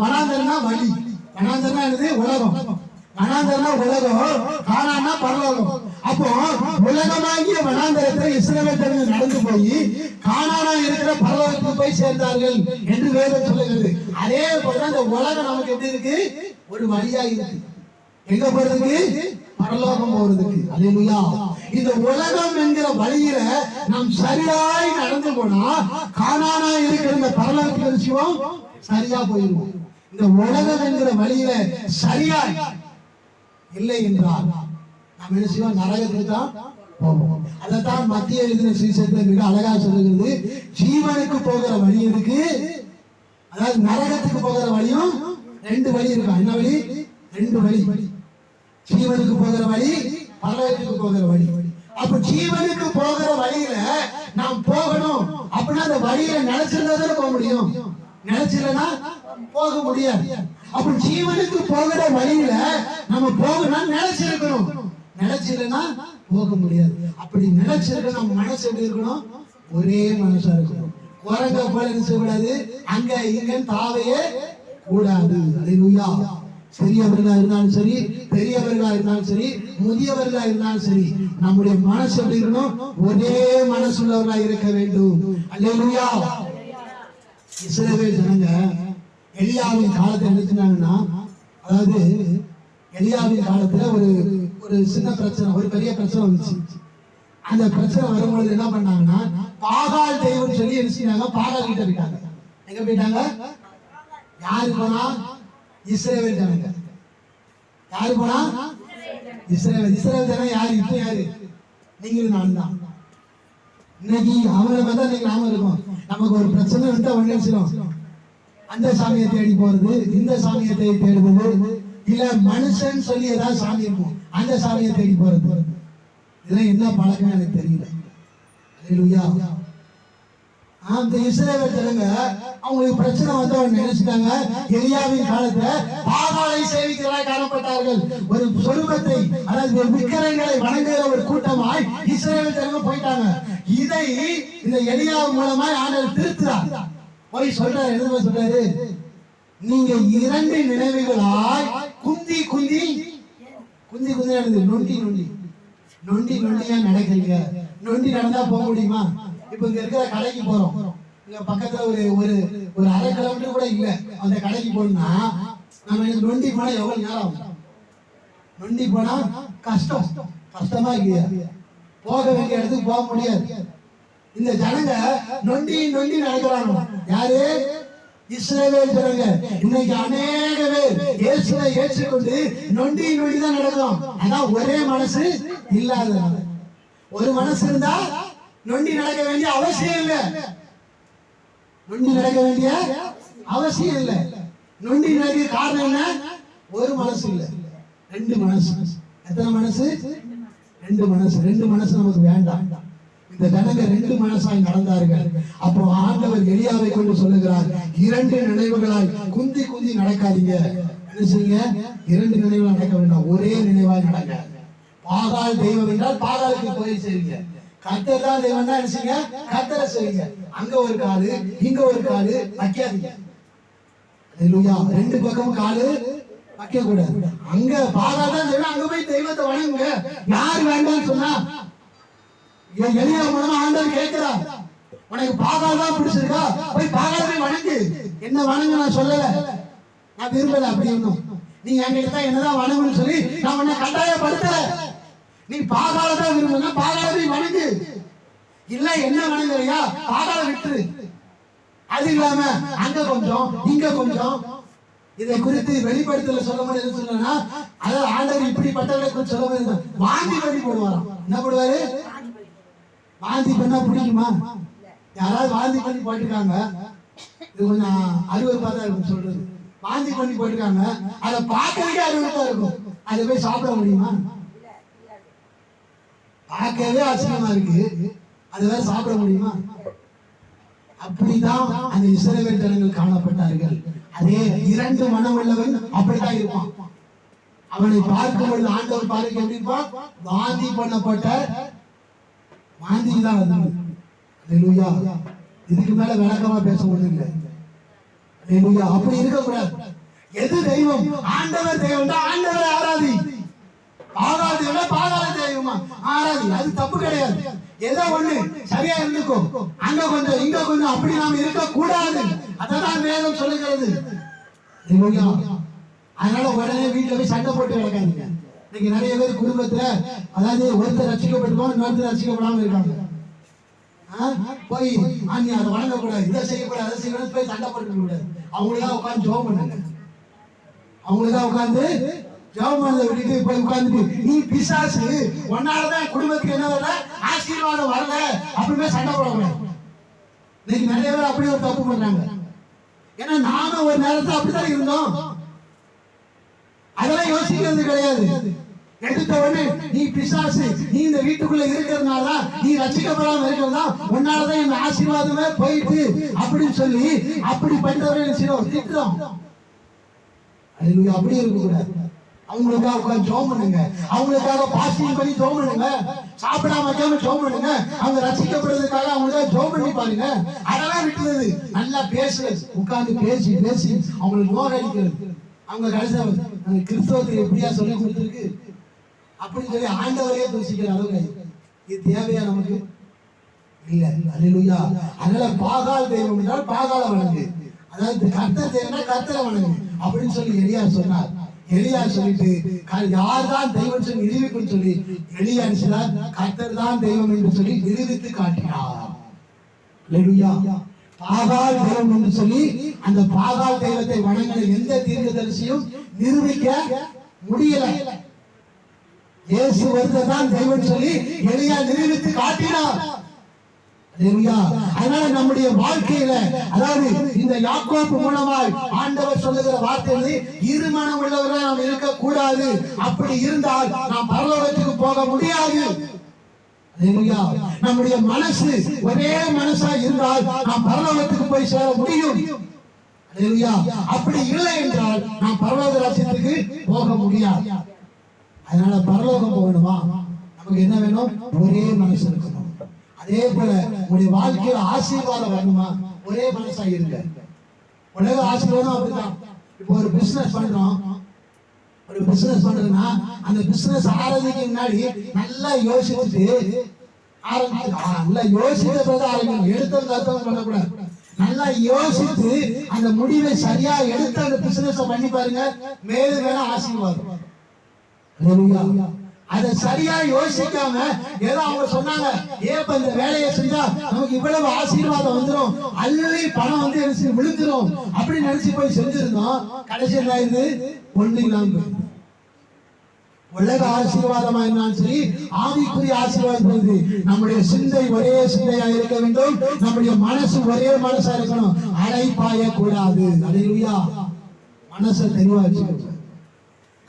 வனாந்தரம்னா வழி. வனாந்தரம்னா என்னது? உலகம். வனாந்தரம்னா உலகம், கானான்னா பரலோகம். அப்போ உலகமாகிய வனாந்தரத்தை இஸ்ரவேல் ஜனங்கள் நடந்து போய் கானானா இருக்கிற பரலோகத்துக்கு போய் சேர்ந்தார்கள் என்று வேதம் சொல்லுகிறது. அதே போல இந்த உலகம் நமக்கு எப்படி இருக்கு? ஒரு வழியா இருக்கு. எங்க போறதுக்கு? பரலோகம் போறதுக்கு. அல்லேலூயா. இந்த உலகம் என்கிற வழியில நாம் சரியாய் நடந்து போனா கானானா இருக்கிற இந்த பரலோகத்துக்கு விஷயம் சரியா போயிருவோம். இந்த உலகம் என்கிற வழியில சரியாய் இல்லை என்றால் நாம் என்ன செய்வோம்? நரகத்துக்கு தான் போவோம். அதைத்தான் மத்திய எழுதின சுவிசேஷத்துல மிக அழகா சொல்லுகிறது. ஜீவனுக்கு போகிற வழி இருக்கு, அதாவது நரகத்துக்கு போகிற வழியும் ரெண்டு வழி இருக்கா. என்ன வழி? ரெண்டு வழி. ஜீவனுக்கு போகிற வழி, பரலோகத்துக்கு போகிற வழி. அப்ப ஜீவனுக்கு போகிற வழியில நாம் போகணும் அப்படின்னா அந்த வழியில நினைச்சிருந்தா போக முடியும். நினைச்சிடனா போக முடியாது. அப்ப ஜீவனுக்கு போகிற வழியில நம்ம போகணும் நினைச்சிருக்கணும். நினைச்சிடனா போக முடியாது. அப்படி நினைச்சிருக்க நம்ம மனசு எப்படி இருக்கணும்? ஒரே மனசா இருக்கணும். குரங்க போல நினைச்சக்கூடாது, அங்க இங்க தாவையே கூடாது. அல்லேலூயா. சிறியவர்களா இருந்தாலும் சரி, பெரியவர்களா இருந்தாலும் சரி, முதியவர்களா இருந்தாலும் சரி, நம்முடைய மனசு எப்படி இருக்கணும்? ஒரே மனசுள்ளவர்களா இருக்க வேண்டும். அல்லேலூயா. இஸ்ரவேல் ஜனங்க எலியாவின் காலத்தை எடுத்துனாங்கன்னா, அதாவது எலியாவின் காலத்துல ஒரு சின்ன பிரச்சனை, ஒரு பெரிய பிரச்சனை வந்துச்சு. அந்த பிரச்சனை வரும்பொழுது என்ன பண்ணாங்கன்னா, பாகால் தெய்வம் சொல்லி என்ன பாகால் கிட்ட போயிட்டாங்க. எங்க போயிட்டாங்க? யாரு போனா? இஸ்ரவேல் ஜனங்க. யாரு போனா? இஸ்ரவேல் ஜனங்க. யாரு? இப்ப யாரு? நீங்களும் நான் தான். இன்னைக்கு அவங்களை பார்த்தா இன்னைக்கு நாம இருக்கோம். நமக்கு ஒரு பிரச்சனை விட்டா ஒண்ணு அந்த சாமியை தேடி போறது, இந்த சாமியை தேடுவது, இல்ல மனுஷன் சொல்லி ஏதாவது சாமி இருக்கும் அந்த சாமியை தேடி போறது. இதெல்லாம் என்ன பழக்கம் எனக்கு தெரியல. அல்லேலூயா. அந்த இஸ்ரவேல் ஜனங்க அவங்களுக்கு பிரச்சனை வந்தா நினைச்சிட்டாங்க, எலியாவின் காலத்துல பாகாலை சேவிக்கிறதா காணப்பட்டார்கள். ஒரு சொருபத்தை, அதாவது ஒரு விக்கிரகங்களை வணங்குகிற ஒரு கூட்டமாய் இஸ்ரவேல் ஜனங்க போயிட்டாங்க. இதை இந்த எலியா மூலமாய் ஆண்டவர் திருத்துறார். போய் சொல்றாரு, என்ன சொல்றாரு? நீங்க இரண்டு நினைவுகளாய் குந்தி குந்தி குந்தி குந்தி நொண்டியா நடக்கிறீங்க. நொண்டி நடந்தா போக முடியுமா? இப்ப இங்க இருக்கிற கடைக்கு போறோம், இங்க பக்கத்துல ஒரு அரை கிலோமீட்டர் கூட இல்ல, அந்த கடைக்கு போனா நம்ம நொண்டி போனா எவ்வளவு நேரம் ஆகும்? நொண்டி போனா கஷ்டமா இல்லையா? போக வேண்டிய இடத்துக்கு போக முடியாது. இந்த ஜனங்க நொண்டி நடக்கிறாங்க. யாரு? இஸ்ரவேல் ஜனங்க. இன்னைக்கு அநேக பேர் இயேசுவை ஏற்றுக்கொண்டு நொண்டி தான் நடக்கும். அதான் ஒரே மனசு இல்லாதனால. ஒரு மனசு இருந்தா நொண்டி நடக்க வேண்டிய அவசியம் இல்லை. நொண்டி நடக்க வேண்டிய அவசியம் இல்லை. நொண்டி நடக்க காரணம் என்ன? ஒரு மனசு இல்ல, ரெண்டு மனசு. எத்தனை மனசு? ரெண்டு மனசு. ரெண்டு மனசு நமக்கு வேண்டாம். இந்த ஜனங்க ரெண்டு மனசாய் நடந்தார்கள். அப்போ ஆண்டவர் எலியாவை கொண்டு சொல்லுகிறார், இரண்டு நினைவுகளாய் குந்தி குந்தி நடக்காதீங்க. என்ன செய்யுங்க? இரண்டு நினைவுகள் நடக்க வேண்டாம், ஒரே நினைவாய் நடங்க. பாகால் தெய்வம் என்றால் பாகாலுக்கு போய் செய்வீங்க. கர்த்தர் தான் தெய்வம் தான் என்ன செய்யுங்க? கர்த்தரை செய்வீங்க. அங்க ஒரு காலு இங்க ஒரு காலு வைக்காதீங்க. ரெண்டு பக்கமும் காலு வைக்க கூடாது. அங்க பாகால் தான் தெய்வம், அங்க போய் தெய்வத்தை வணங்குங்க. யாரு வேண்டாம்னு சொன்னா எலியா மூலமா ஆண்டவர் கேட்கிறார், உனக்கு பாகால் தான் பிடிச்சிருக்கா? போய் பாகால் போய் வணங்கு. என்ன வணங்க நான் சொல்லல, நான் விரும்பல அப்படி ஒண்ணும். நீ என்கிட்ட தான் என்னதான் வணங்குன்னு சொல்லி நான் உன்னை கட்டாயப்படுத்தல. நீ பாகாலதான் விரும்புனா பாகால நீ வணங்கு. இல்ல என்ன வணங்குறியா பாகால விட்டுரு. அது இல்லாம அங்க கொஞ்சம் இங்க கொஞ்சம் இதை குறித்து வெளிப்படுத்தல சொல்லும்போது எது சொன்னா, அதாவது ஆண்டவர் இப்படிப்பட்டவர்களை குறித்து சொல்லும்போது வாந்தி பண்ணி போடுவாராம். என்ன போடுவாரு? வாந்தி பண்ணா பிடிக்குமா? யாராவது வாந்தி பண்ணி போட்டுருக்காங்க, இது கொஞ்சம் அருவருப்பா தான் இருக்கும் சொல்றது. வாந்தி பண்ணி போட்டுருக்காங்க, அதை பார்க்கறதுக்கே அருவருப்பா இருக்கும். அதை போய் சாப்பிட முடியுமா? பார்க்கவே அசிங்கமா இருக்கு, அதை வேற சாப்பிட முடியுமா? அப்படிதான் அந்த இஸ்ரவேல் ஜனங்கள் காணப்பட்டார்கள். அதே இரண்டு மனம் உள்ளவன் அப்படித்தான் இருப்பான். அவனை பார்க்கும் பொழுது ஆண்டவர் பார்க்க எப்படி இருப்பான்? வாந்தி பண்ணப்பட்ட வாந்தி தான் வந்தது. அல்லேலூயா. இதுக்கு மேல விளக்கமா பேச ஒண்ணும் இல்லை. அல்லேலூயா. அப்படி இருக்கக்கூடாது. எது தெய்வம்? ஆண்டவர் தெய்வம் தான், ஆண்டவரை ஆராதி. பாகால தெய்வம் பாகால தெய்வமா ஆராதி, அது தப்பு கிடையாது. ஏதோ ஒண்ணு சரியா இருந்துக்கும், அங்க கொஞ்சம் இங்க கொஞ்சம் அப்படி நாம இருக்க கூடாது. அதான் வேதம் சொல்லுகிறது. அதனால உடனே வீட்டுல போய் சண்டை போட்டு கிடக்காதீங்க. இன்னைக்கு நிறைய பேர் குடும்பத்துல, அதாவது ஒருத்தர் ரசிக்கப்பட்டுருக்கோம், இன்னொருத்தர் ரசிக்கப்படாம இருக்காங்க. போய் நீ அதை வணங்கக்கூடாது, இதை செய்யக்கூடாது, அதை செய்யக்கூடாது போய் சண்டை போட்டு கூடாது. அவங்களுக்காக உட்காந்து ஜெபம் பண்ணுங்க. அவங்களுக்காக உட்காந்து ஜெபம் பண்ணதை விட்டுட்டு போய் உட்காந்துட்டு நீ பிசாசு, ஒன்னாலதான் குடும்பத்துக்கு என்ன வரல, ஆசீர்வாதம் வரல அப்படிமே சண்டை போடக்கூடாது. இன்னைக்கு நிறைய பேர் அப்படி ஒரு தப்பு பண்றாங்க. ஏன்னா நாம ஒரு நேரத்தில் அப்படித்தான் இருந்தோம். அதெல்லாம் யோசிக்கிறது கிடையாது. எடுத்த உடனே நீ பிசாசு, நீ இந்த வீட்டுக்குள்ள இருக்கிறதுனால, நீ ரசிக்கப்படாம இருக்கிறதா, உன்னாலதான் இந்த ஆசீர்வாதமே போயிட்டு அப்படின்னு சொல்லி அப்படி பண்றவர்கள் திட்டுறோம். அப்படி இருக்க கூடாது. அவங்களுக்காக உட்காந்து ஜெபம் பண்ணுங்க. அவங்களுக்காக பாஸ்டிங் பண்ணி ஜெபம் பண்ணுங்க. சாப்பிடாம வைக்காம ஜெபம் பண்ணுங்க. அவங்க ரசிக்கப்படுறதுக்காக அவங்களுக்காக ஜெபம் பண்ணி பாருங்க. அதெல்லாம் விட்டுறது. நல்லா பேசுறது, உட்கார்ந்து பேசி பேசி அவங்களுக்கு நோகடிக்கிறது. அவங்க கடைசியாக கிறிஸ்தவத்துக்கு எப்படியா சொல்லி கொடுத்துருக்கு அப்படின்னு சொல்லி ஆண்டவரையே தூசிக்கிற அளவுக்கு இது தேவையா நமக்கு? இல்ல. அல்லேலூயா. அதனால பாகால் தெய்வம் என்றால் பாகால வணங்கு, அதாவது கர்த்தர் தெய்வம்னா கர்த்தரை வணங்கு அப்படின்னு சொல்லி எலியா சொன்னார். எலியா சொல்லிட்டு யார் தான் தெய்வம் சொல்லி நிரூபிக்கும் சொல்லி எலியா அனுப்பினார். கர்த்தர் தான் தெய்வம் என்று சொல்லி நிரூபித்து காட்டினார். அல்லேலூயா. பாகால் தெய்வம் என்று சொல்லி அந்த பாகால் தெய்வத்தை வணங்கின எந்த தீர்க்கதரிசியும் நிரூபிக்க முடியல. இயேசு ஒருத்தர் தெய்வம் சொல்லி எலியா நிரூபித்து காட்டினார். அதனால நம்முடைய வாழ்க்கையில, அதாவது இந்த யாக்கோபு மூலமாய் ஆண்டவர் சொல்லுகிற வார்த்தை, இருமனம் உள்ளவராக நாம் இருக்க கூடாது. அப்படி இருந்தால் நாம் பரலோகத்துக்கு போக முடியாது. நம்முடைய மனசு ஒரே மனசா இருந்தால் நாம் பரலோகத்துக்கு போய் சேர முடியும். அப்படி இல்லை என்றால் நாம் பரலோக ராஜ்யத்துக்கு போக முடியாது. அதனால பரலோகம் போகணுமா, நமக்கு என்ன வேணும்? ஒரே மனசு இருக்கணும். அதே போல உங்களுடைய வாழ்க்கையில ஆசீர்வாதம் வரணுமா, ஒரே மனசா இருங்க. உலக ஆசீர்வாதம் அப்படிதான். இப்போ ஒரு பிசினஸ் பண்றோம், ஒரு பிசினஸ் பண்றதுன்னா அந்த பிசினஸ் ஆரம்பிக்கு முன்னாடி நல்லா யோசிச்சுட்டு நல்லா யோசித்த பிறகு ஆரம்பிக்கணும். எடுத்தவங்க அர்த்தம் பண்ணக்கூடாது. நல்லா யோசித்து அந்த முடிவை சரியா எடுத்து அந்த பிசினஸ் பண்ணி பாருங்க, மேலும் மேல ஆசீர்வாதம். அதை சரியா யோசிக்காம ஏதோ அவங்க சொன்னாங்க, ஏப்ப இந்த வேலையை செஞ்சா நமக்கு இவ்வளவு ஆசீர்வாதம் வந்துடும், அள்ளி பணம் வந்து விழுந்துரும் அப்படின்னு நினைச்சு போய் செஞ்சிருந்தோம். கடைசி என்ன ஆயிடுது? ஒண்ணு இல்லாம உலக ஆசீர்வாதமா இருந்தாலும் சரி, ஆவிக்குரிய ஆசீர்வாதம். நம்முடைய சிந்தை ஒரே சிந்தையா இருக்க வேண்டும். நம்முடைய மனசு ஒரே மனசா இருக்கணும். அலைப்பாய கூடாது. அல்லேலூயா. மனசை தெளிவா வச்சுக்கணும்.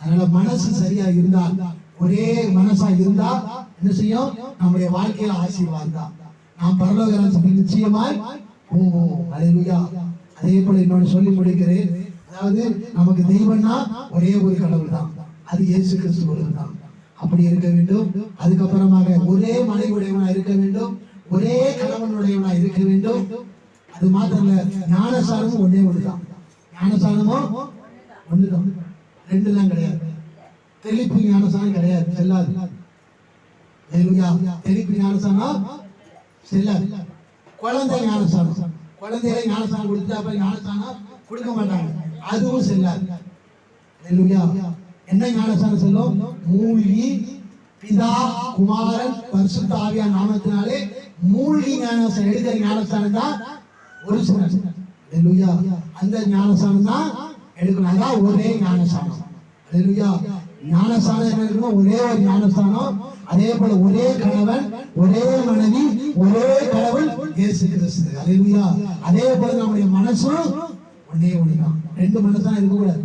அதனால மனசு சரியா இருந்தால், ஒரே மனசா இருந்தா என்ன செய்யும்? நம்முடைய வாழ்க்கையில ஆசீர்வாதம் தான். நாம் பரலோக ராஜ்யத்துக்கு நிச்சயமாய் போவோம். அல்லேலூயா. அதே போல இன்னொன்று சொல்லி முடிக்கிறேன். அதாவது நமக்கு தெய்வம்னா ஒரே ஒரு கடவுள் தான், அது இயேசு கிறிஸ்து ஒருவர்தான். அப்படி இருக்க வேண்டும். அதுக்கப்புறமாக ஒரே மனைவியுடையவனா இருக்க வேண்டும், ஒரே கணவனுடையவனா இருக்க வேண்டும். அது மாத்திரம் இல்ல, ஞானசானமும் ஒன்னே ஒண்ணுதான். ஞானசானமும் ஒண்ணுதான், ரெண்டுலாம் கிடையாது. தெளிப்பு ஞானசானம் கிடையாது, செல்லாது. தெளிப்பு ஞானசானம் செல்லாது. குழந்தை ஞானசானம், குழந்தைகளை ஞானசானம் கொடுத்துட்டு அப்புறம் ஞானசானம் கொடுக்க மாட்டாங்க. அதுவும் செல்லாது. அல்லேலூயா. என்ன ஞானஸ்நானம் செல்லும்? மூழ்கி பிதா குமாரன் பரிசுத்த ஆவியார் நாமத்தினாலே மூழ்கி ஞானஸ்நானம் எடுக்கிற ஞானஸ்நானம் தான் ஒரு சில. அல்லேலூயா. அந்த ஞானஸ்நானம் தான் எடுக்கணும். அதான் ஒரே ஞானஸ்நானம். அல்லேலூயா. ஞானஸ்நானம் என்ன இருக்கணும்? ஒரே ஒரு ஞானஸ்நானம். அதே போல ஒரே கணவன், ஒரே மனைவி, ஒரே கடவுள் இயேசு கிறிஸ்து. அல்லேலூயா. அதே போல நம்முடைய மனசும் ஒன்னே ஒண்ணுதான். ரெண்டு மனசா இருக்கக்கூடாது.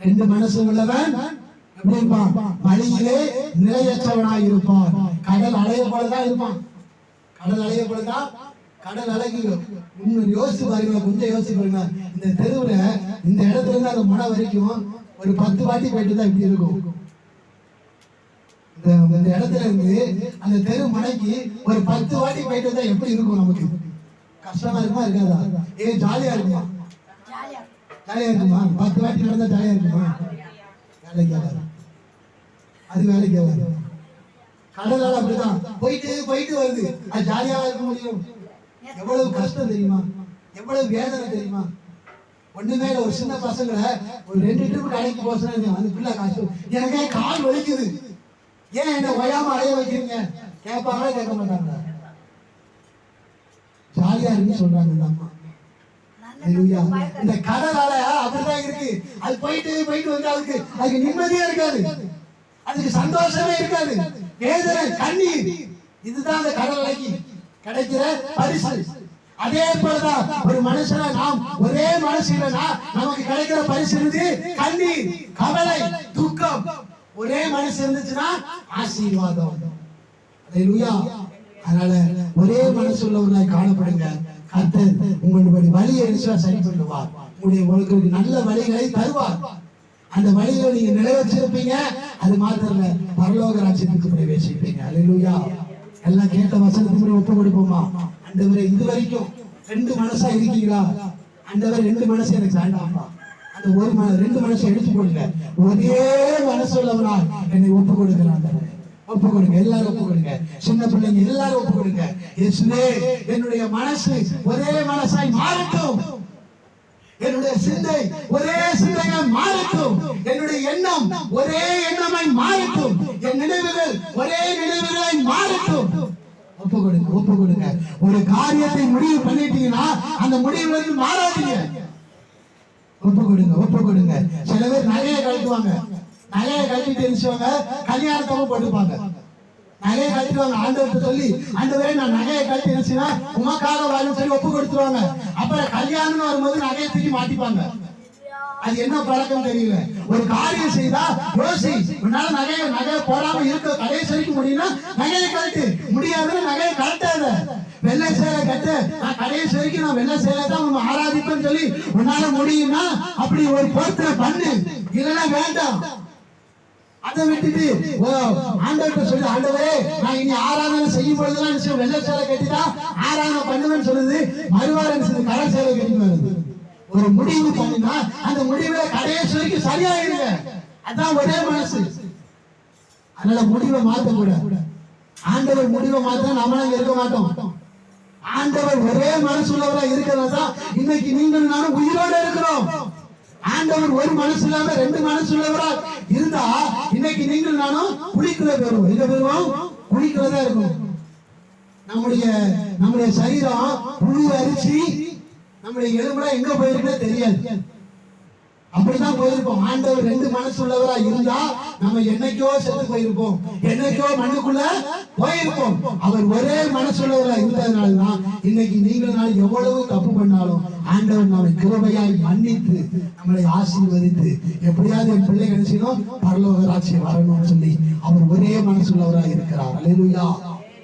ரெண்டு மனசு உள்ளவன் எப்படி இருப்பான்? வழியிலே நிலையற்றவனாய் இருப்பான். கடல் அலைய போலதான் இருப்பான். கடல் அலைய போலதான். கடல் அலைக்கு யோசிச்சு பாருங்க, கொஞ்சம் யோசிச்சு பாருங்க. இந்த தெருவுல இந்த இடத்துல இருந்து அந்த முனை வரைக்கும் ஒரு 10 வாட்டி போயிட்டு தான் இப்படி இருக்கும். இந்த இடத்துல இருந்து அந்த தெரு முனைக்கு ஒரு 10 வாட்டி போயிட்டு தான் எப்படி இருக்கும்? நமக்கு கஷ்டமா இருக்குமா இருக்காதா? ஜாலியா இருக்குமா? ஜாலியா இருக்குமா? 10 வாட்டி நடந்தா ஜாலியா இருக்குமா? வேலைக்கு ஆகாது. அது வேலைக்கு ஆகாது. கடலால அப்படிதான் போயிட்டு போயிட்டு வருது. அது ஜாலியாவா இருக்க முடியும்? எவ்வளவு கஷ்டம் தெரியுமா? எவ்வளவு வேதனை தெரியுமா? ஒண்ணுமே ஒரு சின்ன பசங்களை ஒரு 2 ட்ரிப் கடைக்கு போக சொன்னா அந்த பிள்ளை காசு எனக்கே கால் வலிக்குது, ஏன் என்ன ஓயாம அலைய வைக்கிறீங்க கேட்பாங்களா? கேட்க மாட்டாங்களா? ஜாலியா இருக்குன்னு சொல்றாங்க இந்த அம்மா. இந்த கடலால அப்படிதான் இருக்கு. அது போயிட்டு போயிட்டு வந்து அதுக்கு நிம்மதியா இருக்காது, அதுக்கு சந்தோஷமே இருக்காது, வேதனை கண்ணீர். இதுதான் அந்த கடல் அலைக்கு கிடைக்கிற பரிசு. அதே போலதான் ஒரு மனுஷனா நாம் ஒரே மனசுனா நமக்கு கிடைக்கிற பரிசு இருந்து கண்ணீர், கவலை, துக்கம். ஒரே மனசு இருந்துச்சுன்னா ஆசீர்வாதம். அல்லேலூயா. அதனால ஒரே மனசு உள்ளவர்களாய் காணப்படுங்க. கர்த்தர் உங்களுடைய வழியை சரி பண்ணுவார். உங்களுக்கு நல்ல வழிகளை தருவார். அந்த வழியை நீங்க நிறைவேற்றிருப்பீங்க. அது மாத்திரம் இல்ல, பரலோக ராஜ்யத்துக்கு பிரவேசிப்பீங்க. அல்லேலூயா. எல்லாம் கேட்ட வசனத்துக்கு ஒப்பு கொடுப்போமா? ஆண்டவரே, இது வரைக்கும் 2 மனசா இருக்கீங்களா? ஆண்டவரே, 2 மனசு எனக்கு வேண்டாம்ப்பா. அந்த ஒரு 2 மனசை எடுத்து கொடுங்க. ஒரே மனசு உள்ளவனா என்னை ஒப்பு கொடுக்கிறான். ஒப்பு கொடுங்க, எல்லாரும் ஒப்பு கொடுங்க. சின்ன பிள்ளைங்க எல்லாரும் ஒப்பு கொடுங்க. இயேசுவே, என்னுடைய மனசு ஒரே மனசாய் மாறட்டும். என்னுடைய சிந்தை ஒரே சிந்தையாய் மாறட்டும். என்னுடைய எண்ணம் ஒரே எண்ணமாய் மாறட்டும். என் நினைவுகள் ஒரே நினைவுகளாய் மாறட்டும். ஒப்பு கொடுங்க, ஒப்பு கொடுங்க. ஒரு காரியத்தை முடிவு பண்ணிட்டீங்கன்னா அந்த முடிவுல இருந்து மாறாதீங்க. ஒப்பு கொடுங்க, ஒப்பு கொடுங்க. சில பேர் நகையை கழட்டுவாங்க, நகையை கழட்டி தெரிச்சுவாங்க, கல்யாணத்தமும் போட்டுப்பாங்க. நகையை கழட்டுவாங்க. ஆண்டவர்கிட்ட சொல்லி, ஆண்டவரே நான் நகையை கழட்டி இருந்துச்சுன்னா உமக்காக வாழும் சொல்லி ஒப்பு கொடுத்துருவாங்க. அப்புறம் கல்யாணம்னு வரும்போது நகையை தூக்கி மாட்டிப்பாங்க. அது என்ன பழக்கம் தெரியல. ஒரு காரியம் செய்தா யோசி, உன்னால நகையை போடாம இருக்க கடைசி வரைக்கும் முடியும்னா நகையை கழட்டு. முடியாதுன்னு நகையை கழட்டாத. வெள்ளை சேலை கட்டு, நான் கடைசி வரைக்கும் நான் வெள்ளை சேலை தான் ஆராதிப்பேன்னு சொல்லி உன்னால முடியும்னா அப்படி ஒரு பொருத்தனை பண்ணு, இல்லைன்னா வேண்டாம். அதை விட்டுட்டு ஆண்டவர்கிட்ட சொல்லி, ஆண்டவரே நான் இனி ஆராதனை செய்யும் பொழுதுலாம் வெள்ளை சேலை கட்டிதான் ஆராதனை பண்ணுவேன்னு சொல்லுது. மறுவாரம் கடல் சேலை கட்டி வருது. ஒரு முடிவு பண்ணினா அந்த முடிவுல கடைசி வரைக்கும் சரியாயிருங்க. அதான் ஒரே மனசு. அதனால முடிவை மாற்றக்கூடாது. ஆண்டவர் முடிவை மாற்ற நம்மளால இருக்க மாட்டோம். ஆண்டவர் ஒரே மனசு உள்ளவரா இருக்கிறதா இன்னைக்கு நீங்கள் நானும் உயிரோட இருக்கிறோம். ஆண்டவர் ஒரு மனசு இல்லாம 2 மனசு உள்ளவரா இருந்தா இன்னைக்கு நீங்கள் நானும் குளிக்கிற பெறுவோம். எங்க பெறுவோம்? குளிக்கிறதா இருக்கும். நம்முடைய சரீரம் புழு அரிசி நம்முடைய எலும்புலாம் எங்க போயிருக்குன்னு தெரியாது. அப்படிதான் போயிருப்போம். ஆண்டவர் 2 மனசு உள்ளவரா இருந்தா நம்ம என்னைக்கோ செத்து போயிருப்போம், என்னைக்கோ மண்ணுக்குள்ள போயிருப்போம். அவர் ஒரே மனசு உள்ளவரா இருந்ததுனாலதான் இன்னைக்கு நீங்கள் நான் எவ்வளவு தப்பு பண்ணாலும் ஆண்டவர் நம்மை கிருபையாய் மன்னித்து நம்மளை ஆசீர்வதித்து எப்படியாவது என் பிள்ளை நினைச்சிடும் பரலோக ராஜ்யம் வரணும்னு சொல்லி அவர் ஒரே மனசு உள்ளவரா இருக்கிறார். அல்லேலூயா.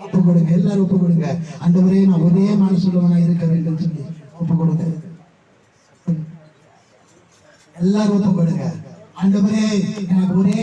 ஒப்பு கொடுங்க, எல்லாரும் ஒப்பு கொடுங்க. ஆண்டவரே நான் ஒரே மனசு உள்ளவனா இருக்க வேண்டும் சொல்லி ஒப்பு கொடுங்க. எல்லாரும் ஒப்பு கொடுங்க. ஆண்டவரே எனக்கு ஒரே